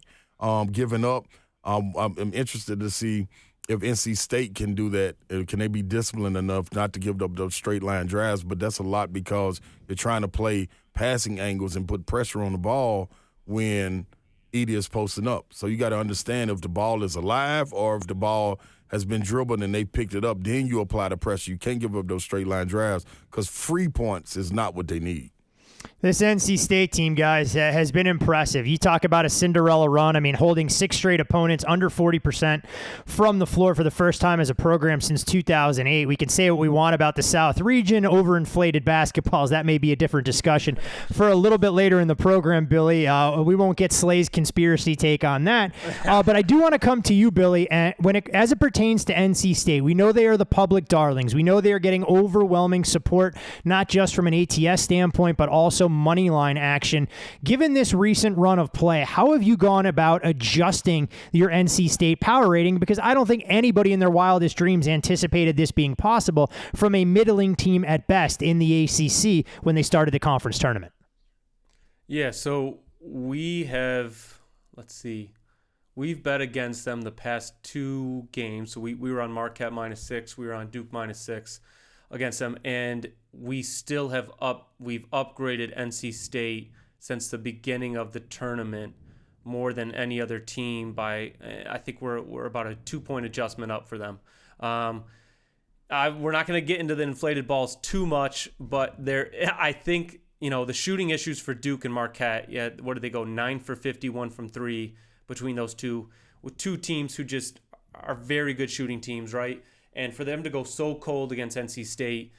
giving up. I'm interested to see if NC State can do that. Can they be disciplined enough not to give up those straight line drives? But that's a lot because you're trying to play passing angles and put pressure on the ball when Edey is posting up. So you got to understand if the ball is alive or if the ball has been dribbled and they picked it up, then you apply the pressure. You can't give up those straight line drives because free points is not what they need. This NC State team, guys, has been impressive. You talk about a Cinderella run. I mean, holding 6 straight opponents under 40% from the floor for the first time as a program since 2008. We can say what we want about the South region, overinflated basketballs. That may be a different discussion for a little bit later in the program, Billy. We won't get Slay's conspiracy take on that. But I do want to come to you, Billy. And as it pertains to NC State, we know they are the public darlings. We know they are getting overwhelming support, not just from an ATS standpoint, but also money line action. Given this recent run of play, how have you gone about adjusting your NC State power rating? Because I don't think anybody in their wildest dreams anticipated this being possible from a middling team at best in the ACC when they started the conference tournament. Yeah, so we have, we've bet against them the past 2 games. So we were on Marquette -6, we were on Duke -6 against them, and we still have we've upgraded NC State since the beginning of the tournament more than any other team by, I think we're about a 2-point adjustment up for them. We're not going to get into the inflated balls too much, but I think, the shooting issues for Duke and Marquette, what did they go, 9 for 51 from 3 between those two, with 2 teams who just are very good shooting teams, right? And for them to go so cold against NC State,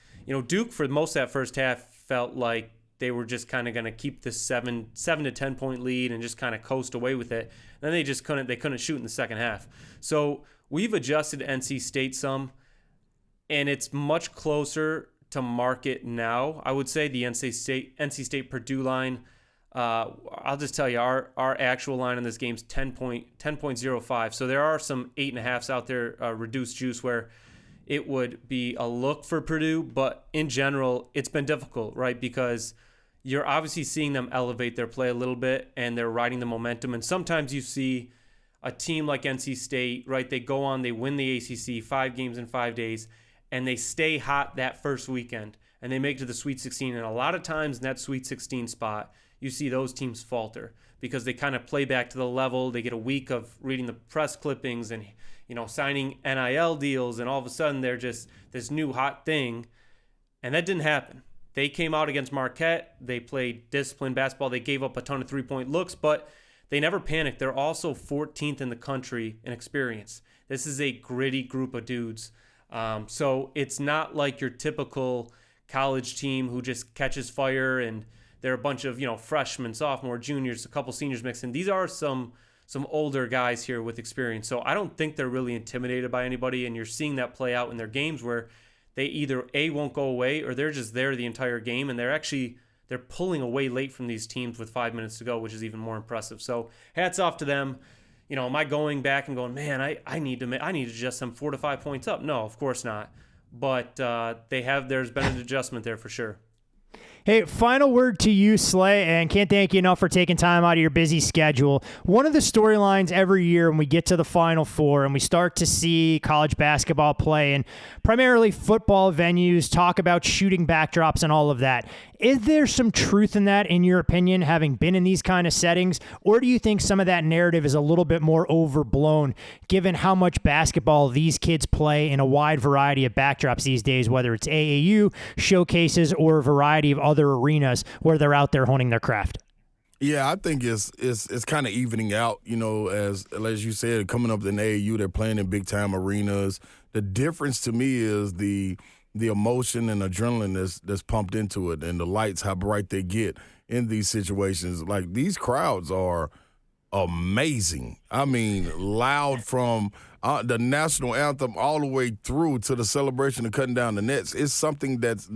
Duke for most of that first half felt like they were just kind of going to keep this 7 to 10 point lead and just kind of coast away with it. And then they just couldn't shoot in the second half. So we've adjusted NC State some, and it's much closer to market now. I would say the NC State Purdue line. I'll just tell you, our actual line in this game is 10.05. So there are some 8.5s out there, reduced juice, where it would be a look for Purdue, but in general, it's been difficult, right? Because you're obviously seeing them elevate their play a little bit, and they're riding the momentum. And sometimes you see a team like NC State, right? They go on, they win the ACC 5 games in 5 days, and they stay hot that first weekend, and they make it to the Sweet 16. And a lot of times in that Sweet 16 spot, you see those teams falter because they kind of play back to the level. They get a week of reading the press clippings and signing NIL deals, and all of a sudden they're just this new hot thing. And that didn't happen. They came out against Marquette. They played disciplined basketball. They gave up a ton of 3-point looks, but they never panicked. They're also 14th in the country in experience. This is a gritty group of dudes. So it's not like your typical college team who just catches fire and they're a bunch of freshmen, sophomore, juniors, a couple seniors mixed in. These are some older guys here with experience. So I don't think they're really intimidated by anybody, and you're seeing that play out in their games where they either won't go away, or they're just there the entire game, and they're pulling away late from these teams with 5 minutes to go, which is even more impressive. So hats off to them. Am I going back and going, man, I need to adjust them 4 to 5 points up? No, of course not. But there's been an adjustment there for sure. Hey, final word to you, Slay, and can't thank you enough for taking time out of your busy schedule. One of the storylines every year when we get to the Final Four and we start to see college basketball play and primarily football venues talk about shooting backdrops and all of that. Is there some truth in that, in your opinion, having been in these kind of settings? Or do you think some of that narrative is a little bit more overblown, given how much basketball these kids play in a wide variety of backdrops these days, whether it's AAU, showcases, or a variety of other arenas where they're out there honing their craft? Yeah, I think it's kind of evening out, as you said, coming up in AAU, they're playing in big-time arenas. The difference to me is the emotion and adrenaline that's pumped into it, and the lights, how bright they get in these situations. Like, these crowds are amazing. I mean, loud from the national anthem all the way through to the celebration of cutting down the nets. It's something that's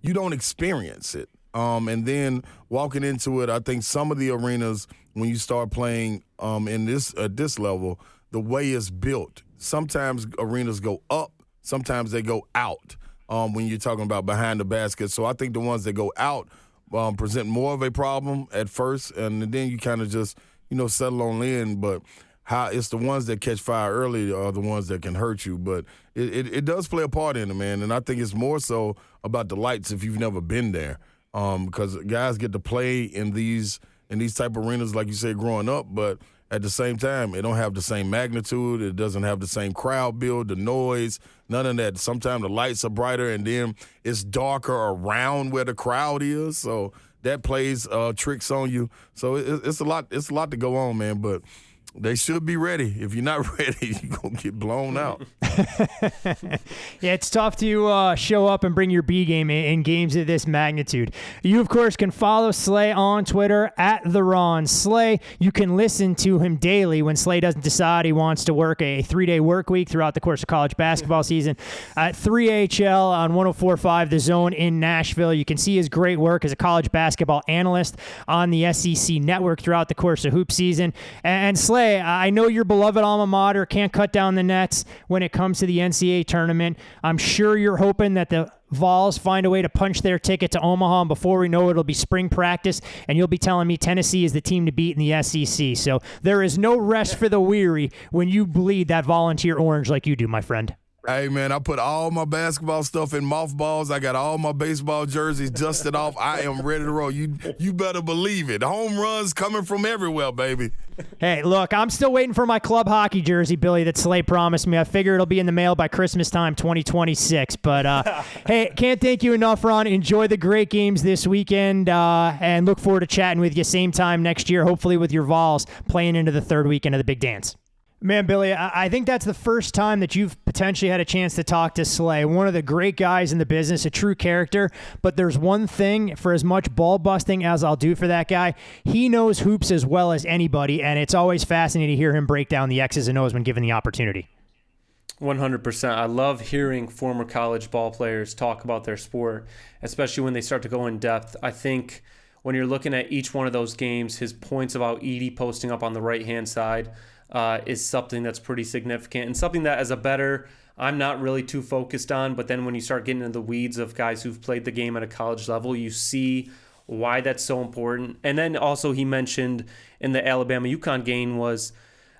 you don't experience it. And then walking into it, I think some of the arenas, when you start playing at this level, the way it's built, sometimes arenas go up, sometimes they go out when you're talking about behind the basket. So I think the ones that go out present more of a problem at first, and then you kind of just, settle on in. But how it's the ones that catch fire early are the ones that can hurt you. But it does play a part in it, man. And I think it's more so about the lights if you've never been there, because guys get to play in these type of arenas, like you said, growing up, but at the same time, it don't have the same magnitude. It doesn't have the same crowd build, the noise, none of that. Sometimes the lights are brighter, and then it's darker around where the crowd is. So that plays tricks on you. So it's a lot to go on, man. But they should be ready. If you're not ready, you're going to get blown out. Yeah, it's tough to show up and bring your B game in games of this magnitude. You, of course, can follow Slay on Twitter at @TheRonSlay. You can listen to him daily when Slay doesn't decide he wants to work a 3-day work week throughout the course of college basketball season at 3HL on 104.5 The Zone in Nashville. You can see his great work as a college basketball analyst on the SEC network throughout the course of hoop season. And Slay, I know your beloved alma mater can't cut down the nets when it comes to the NCAA tournament. I'm sure you're hoping that the Vols find a way to punch their ticket to Omaha, and before we know it, it'll be spring practice, and you'll be telling me Tennessee is the team to beat in the SEC. So there is no rest for the weary when you bleed that volunteer orange like you do, my friend. Hey, man, I put all my basketball stuff in mothballs. I got all my baseball jerseys dusted off. I am ready to roll. You better believe it. Home runs coming from everywhere, baby. Hey, look, I'm still waiting for my club hockey jersey, Billy, that Slay promised me. I figure it'll be in the mail by Christmas time 2026. But, hey, can't thank you enough, Ron. Enjoy the great games this weekend, and look forward to chatting with you same time next year, hopefully with your Vols playing into the third weekend of the Big Dance. Man, Billy, I think that's the first time that you've potentially had a chance to talk to Slay, one of the great guys in the business, a true character. But there's one thing, for as much ball busting as I'll do for that guy, he knows hoops as well as anybody, and it's always fascinating to hear him break down the X's and O's when given the opportunity. 100%. I love hearing former college ball players talk about their sport, especially when they start to go in depth. I think when you're looking at each one of those games, his points about Edie posting up on the right-hand side is something that's pretty significant and something that as a bettor I'm not really too focused on. But then when you start getting into the weeds of guys who've played the game at a college level, you see why that's so important. And then also he mentioned in the Alabama-UConn game was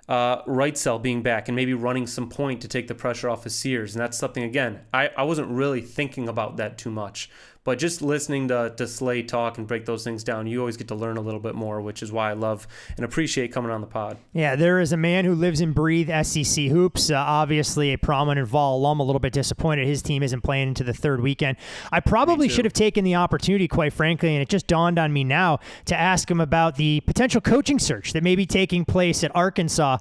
Wrightsell being back and maybe running some point to take the pressure off of Sears. And that's something, again, I wasn't really thinking about that too much. But just listening to Slay talk and break those things down, you always get to learn a little bit more, which is why I love and appreciate coming on the pod. Yeah, there is a man who lives and breathes SEC hoops, obviously a prominent Vol alum, a little bit disappointed his team isn't playing into the third weekend. I probably should have taken the opportunity, quite frankly, and it just dawned on me now, to ask him about the potential coaching search that may be taking place at Arkansas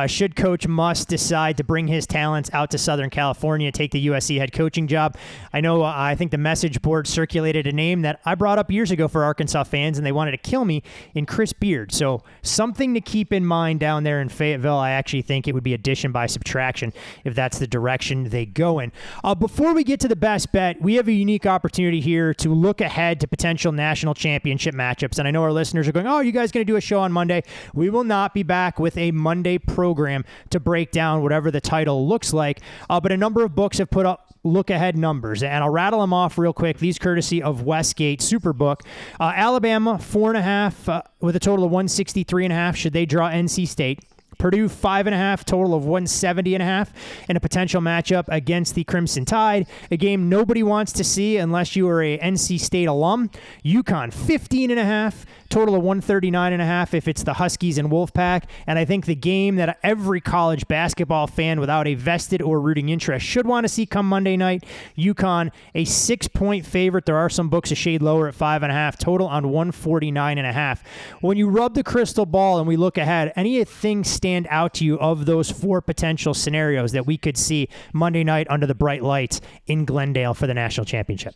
should Coach Muss decide to bring his talents out to Southern California, take the USC head coaching job. I know I think the message board circulated a name that I brought up years ago for Arkansas fans, and they wanted to kill me in Chris Beard. So something to keep in mind down there in Fayetteville. I actually think it would be addition by subtraction if that's the direction they go in. Before we get to the best bet, we have a unique opportunity here to look ahead to potential national championship matchups. And I know our listeners are going, oh, you guys going to do a show on Monday? We will not be back with a Monday program to break down whatever the title looks like. But a number of books have put up look-ahead numbers, and I'll rattle them off real quick. These courtesy of Westgate Superbook. Alabama, 4.5 with a total of 163.5 should they draw NC State. Purdue, 5.5, total of 170.5 in a potential matchup against the Crimson Tide, a game nobody wants to see unless you are a NC State alum. UConn, 15.5, total of 139.5 if it's the Huskies and Wolfpack. And I think the game that every college basketball fan without a vested or rooting interest should want to see come Monday night, UConn, a 6-point favorite. There are some books a shade lower at 5.5, total on 149.5. When you rub the crystal ball and we look ahead, anything stand out to you of those four potential scenarios that we could see Monday night under the bright lights in Glendale for the national championship?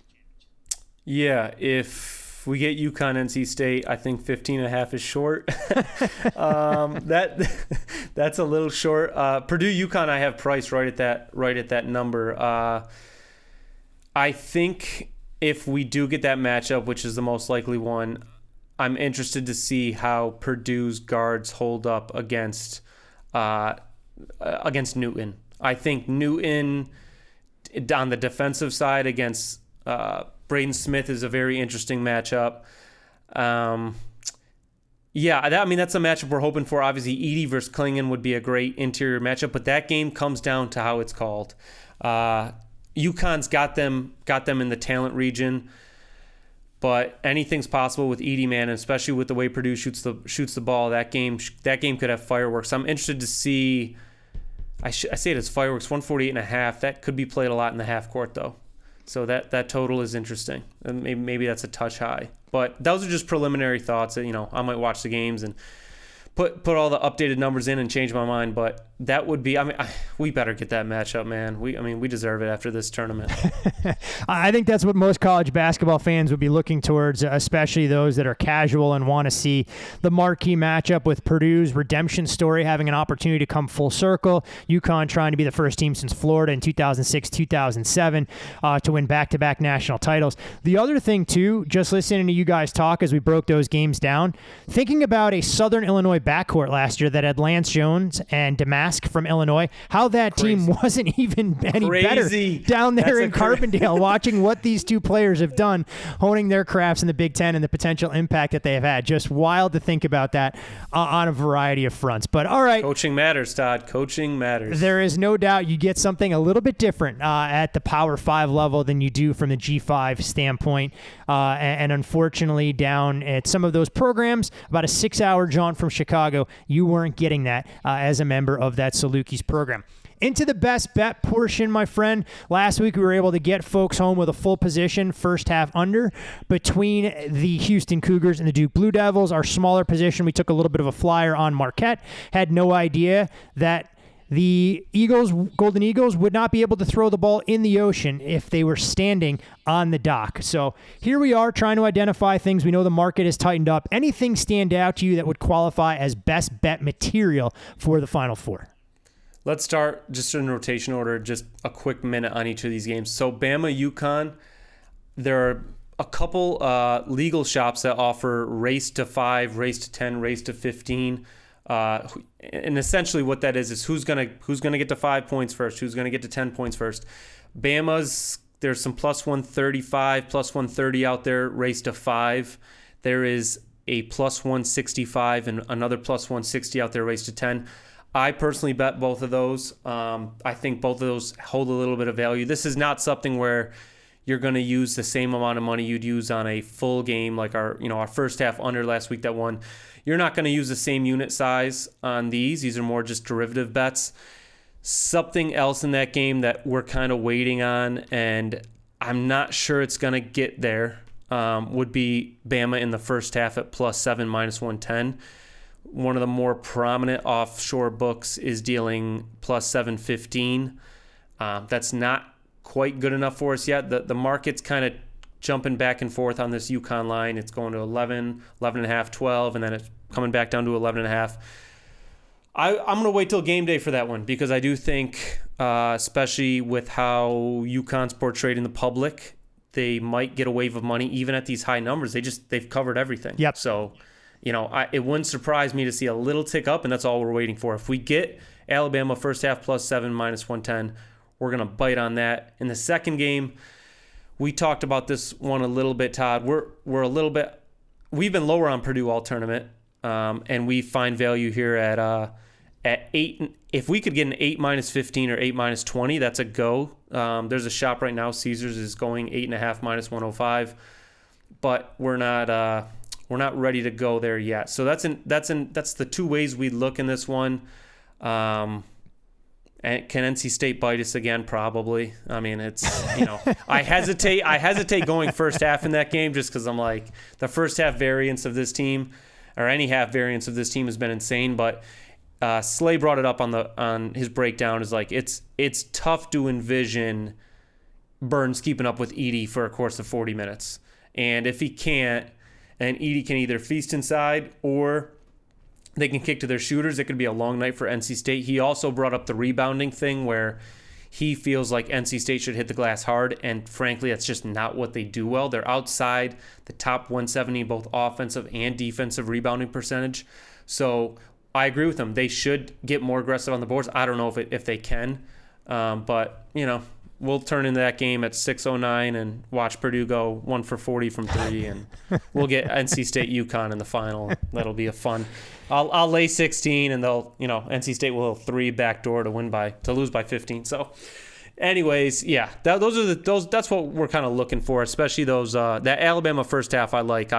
Yeah, if we get UConn NC State, I think 15.5 is short. That's a little short. Purdue UConn, I have priced right at that number. I think if we do get that matchup, which is the most likely one, I'm interested to see how Purdue's guards hold up against Newton. I think Newton on the defensive side against Braden Smith is a very interesting matchup. That's a matchup we're hoping for. Obviously, Edey versus Klingon would be a great interior matchup, but that game comes down to how it's called. UConn's got them in the talent region. But anything's possible with Edey, man, especially with the way Purdue shoots the ball. That game could have fireworks. I'm interested to see. I say it as fireworks. 148.5. That could be played a lot in the half court, though. So that total is interesting. And maybe that's a touch high. But those are just preliminary thoughts that, I might watch the games and put all the updated numbers in and change my mind. But that would be, we better get that matchup, man. We deserve it after this tournament. I think that's what most college basketball fans would be looking towards, especially those that are casual and want to see the marquee matchup with Purdue's redemption story having an opportunity to come full circle. UConn trying to be the first team since Florida in 2006, 2007 to win back-to-back national titles. The other thing, too, just listening to you guys talk as we broke those games down, thinking about a Southern Illinois backcourt last year that had Lance Jones and Damask from Illinois, how that team wasn't even any better down there in Carbondale, watching what these two players have done, honing their crafts in the Big Ten and the potential impact that they have had. Just wild to think about that on a variety of fronts. But all right. Coaching matters, Todd. Coaching matters. There is no doubt you get something a little bit different at the Power 5 level than you do from the G5 standpoint. And unfortunately, down at some of those programs, about a 6-hour jaunt from Chicago, you weren't getting that as a member of that Salukis program. Into the best bet portion, my friend. Last week, we were able to get folks home with a full position, first half under, between the Houston Cougars and the Duke Blue Devils. Our smaller position, we took a little bit of a flyer on Marquette. Had no idea that the Golden Eagles, would not be able to throw the ball in the ocean if they were standing on the dock. So here we are trying to identify things. We know the market has tightened up. Anything stand out to you that would qualify as best bet material for the Final Four? Let's start just in rotation order, just a quick minute on each of these games. So Bama, UConn, there are a couple legal shops that offer race to 5, race to 10, race to 15. And essentially what that is who's gonna get to 5 points first, who's gonna get to 10 points first. Bama's, there's some plus 135, plus 130 out there, race to 5. There is a plus 165 and another plus 160 out there, race to 10. I personally bet both of those. I think both of those hold a little bit of value. This is not something where you're going to use the same amount of money you'd use on a full game like our first half under last week that won. You're not going to use the same unit size on these. These are more just derivative bets. Something else in that game that we're kind of waiting on, and I'm not sure it's going to get there, would be Bama in the first half at plus 7, minus 110. One of the more prominent offshore books is dealing plus 715. That's not quite good enough for us yet. The market's kind of jumping back and forth on this UConn line. It's going to 11, 11.5, 12, and then it's coming back down to 11.5. I'm going to wait till game day for that one because I do think, especially with how UConn's portrayed in the public, they might get a wave of money even at these high numbers. They've covered everything. Yep. So, it wouldn't surprise me to see a little tick up, and that's all we're waiting for. If we get Alabama first half plus 7, minus 110, we're going to bite on that. In the second game, we talked about this one a little bit, Todd. We've been lower on Purdue all tournament, and we find value here at 8. If we could get an 8 minus 15 or 8 minus 20, that's a go. There's a shop right now. Caesars is going 8.5 minus 105, but we're not ready to go there yet. So that's the two ways we look in this one. And can NC State bite us again? Probably. I mean, it's I hesitate going first half in that game just because I'm like the first half variance of this team, or any half variance of this team has been insane. But Slay brought it up on his breakdown. Is like it's tough to envision Burns keeping up with Edey for a course of 40 minutes, and if he can't. And Edey can either feast inside or they can kick to their shooters. It could be a long night for NC State. He also brought up the rebounding thing where he feels like NC State should hit the glass hard, and frankly, that's just not what they do well. They're outside the top 170 both offensive and defensive rebounding percentage. So I agree with them. They should get more aggressive on the boards. I don't know if they can, but we'll turn into that game at 6:09 and watch Purdue go 1 for 40 from 3, and we'll get NC State UConn in the final. That'll be a fun. I'll lay 16, and they'll NC State will 3 backdoor to lose by 15. So, anyways, yeah, that's what we're kind of looking for, especially those that Alabama first half. I like.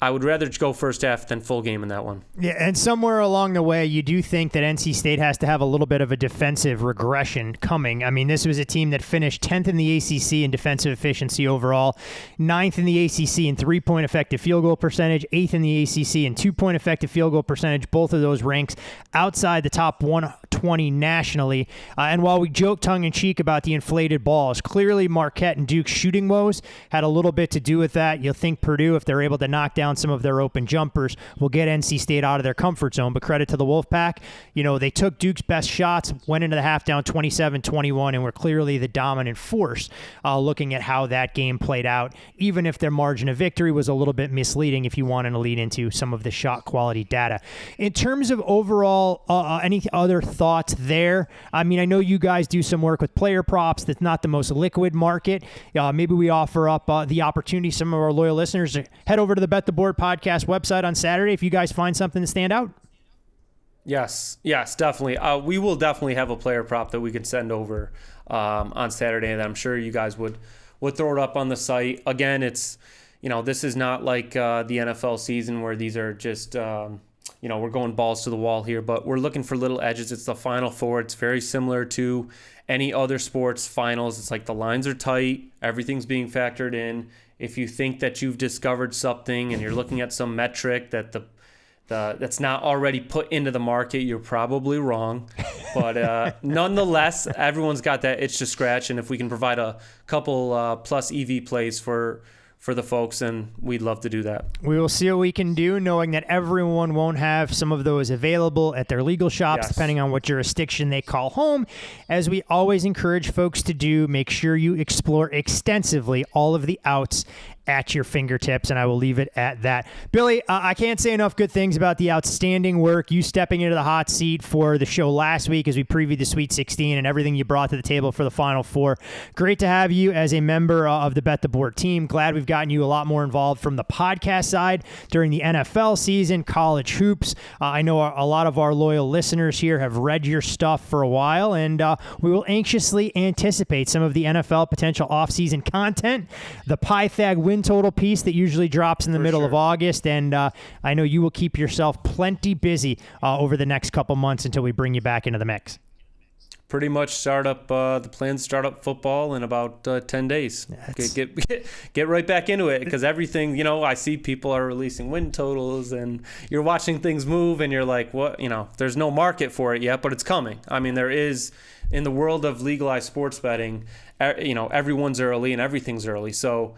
I would rather go first half than full game in that one. Yeah, and somewhere along the way, you do think that NC State has to have a little bit of a defensive regression coming. I mean, this was a team that finished 10th in the ACC in defensive efficiency overall, 9th in the ACC in three-point effective field goal percentage, 8th in the ACC in two-point effective field goal percentage. Both of those ranks outside the top 120 nationally. And while we joke tongue-in-cheek about the inflated balls, clearly Marquette and Duke's shooting woes had a little bit to do with that. You'll think Purdue, if they're able to knock down some of their open jumpers, will get NC State out of their comfort zone. But credit to the Wolfpack, they took Duke's best shots, went into the half down 27-21, and were clearly the dominant force looking at how that game played out, even if their margin of victory was a little bit misleading if you wanted to lead into some of the shot quality data. In terms of overall, any other thoughts there? I mean, I know you guys do some work with player props. That's not the most liquid market. Maybe we offer up the opportunity, some of our loyal listeners, to head over to the Bet the Board podcast website on Saturday if you guys find something to stand out. Yes, definitely. We will definitely have a player prop that we can send over on Saturday, and I'm sure you guys would throw it up on the site. Again, it's this is not like the NFL season where these are just we're going balls to the wall here, but we're looking for little edges. It's the Final Four. It's very similar to any other sports finals. It's like the lines are tight, everything's being factored in. If you think that you've discovered something and you're looking at some metric that that's not already put into the market, you're probably wrong. But nonetheless, everyone's got that itch to scratch, and if we can provide a couple plus EV plays for the folks, and we'd love to do that. We will see what we can do, knowing that everyone won't have some of those available at their legal shops, depending on what jurisdiction they call home. As we always encourage folks to do, make sure you explore extensively all of the outs at your fingertips, and I will leave it at that. Billy, I can't say enough good things about the outstanding work, you stepping into the hot seat for the show last week as we previewed the Sweet 16 and everything you brought to the table for the Final Four. Great to have you as a member of the Bet the Board team. Glad we've gotten you a lot more involved from the podcast side during the NFL season, college hoops. I know a lot of our loyal listeners here have read your stuff for a while, and we will anxiously anticipate some of the NFL potential offseason content. The Pythag win total piece that usually drops in the middle of August, and I know you will keep yourself plenty busy over the next couple months until we bring you back into the mix. Pretty much the plans start up football in about 10 days. Get right back into it, because everything, I see people are releasing win totals and you're watching things move and you're like, what, there's no market for it yet, but it's coming. I mean, there is, in the world of legalized sports betting, everyone's early and everything's early. So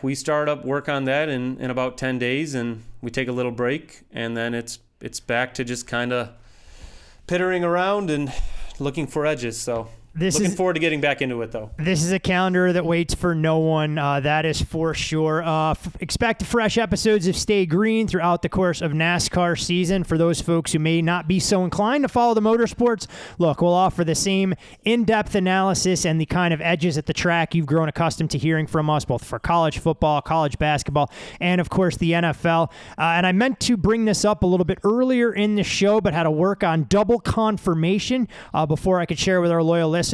we start up work on that in about 10 days, and we take a little break, and then it's back to just kind of pittering around and looking for edges. So looking forward to getting back into it, though. This is a calendar that waits for no one. That is for sure. Expect fresh episodes of Stay Green throughout the course of NASCAR season. For those folks who may not be so inclined to follow the motorsports, look, we'll offer the same in-depth analysis and the kind of edges at the track you've grown accustomed to hearing from us, both for college football, college basketball, and, of course, the NFL. And I meant to bring this up a little bit earlier in the show, but had to work on double confirmation before I could share with our loyal listeners.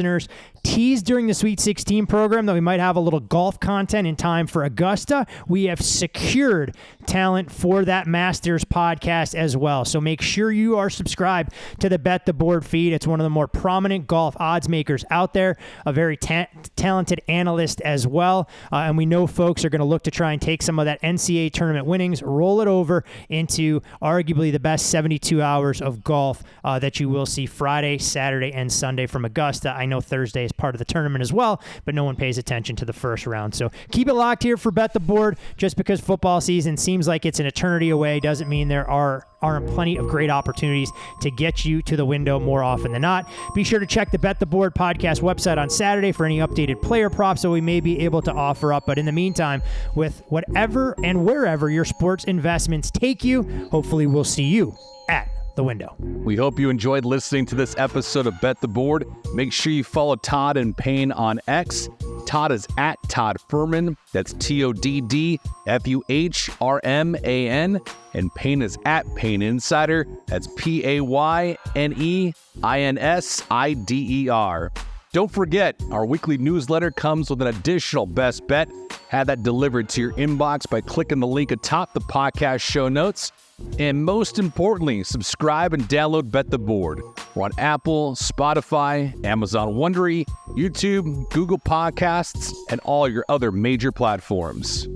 Teased during the Sweet 16 program that we might have a little golf content in time for Augusta. We have secured talent for that Masters podcast as well. So make sure you are subscribed to the Bet the Board feed. It's one of the more prominent golf odds makers out there, a very talented analyst as well. And we know folks are going to look to try and take some of that NCAA tournament winnings, roll it over into arguably the best 72 hours of golf that you will see Friday, Saturday, and Sunday from Augusta. I know Thursday is part of the tournament as well, but no one pays attention to the first round. So keep it locked here for Bet the Board. Just because football season seems like it's an eternity away doesn't mean there aren't plenty of great opportunities to get you to the window more often than not. Be sure to check the Bet the Board podcast website on Saturday for any updated player props that we may be able to offer up. But in the meantime, with whatever and wherever your sports investments take you, hopefully we'll see you at the window. We hope you enjoyed listening to this episode of Bet the Board. Make sure you follow Todd and Payne on X. Todd is at Todd Furman. That's TODDFUHRMAN. And Payne is at Payne Insider. That's PAYNEINSIDER. Don't forget, our weekly newsletter comes with an additional best bet. Have that delivered to your inbox by clicking the link atop the podcast show notes. And most importantly, subscribe and download Bet the Board. We're on Apple, Spotify, Amazon Wondery, YouTube, Google Podcasts, and all your other major platforms.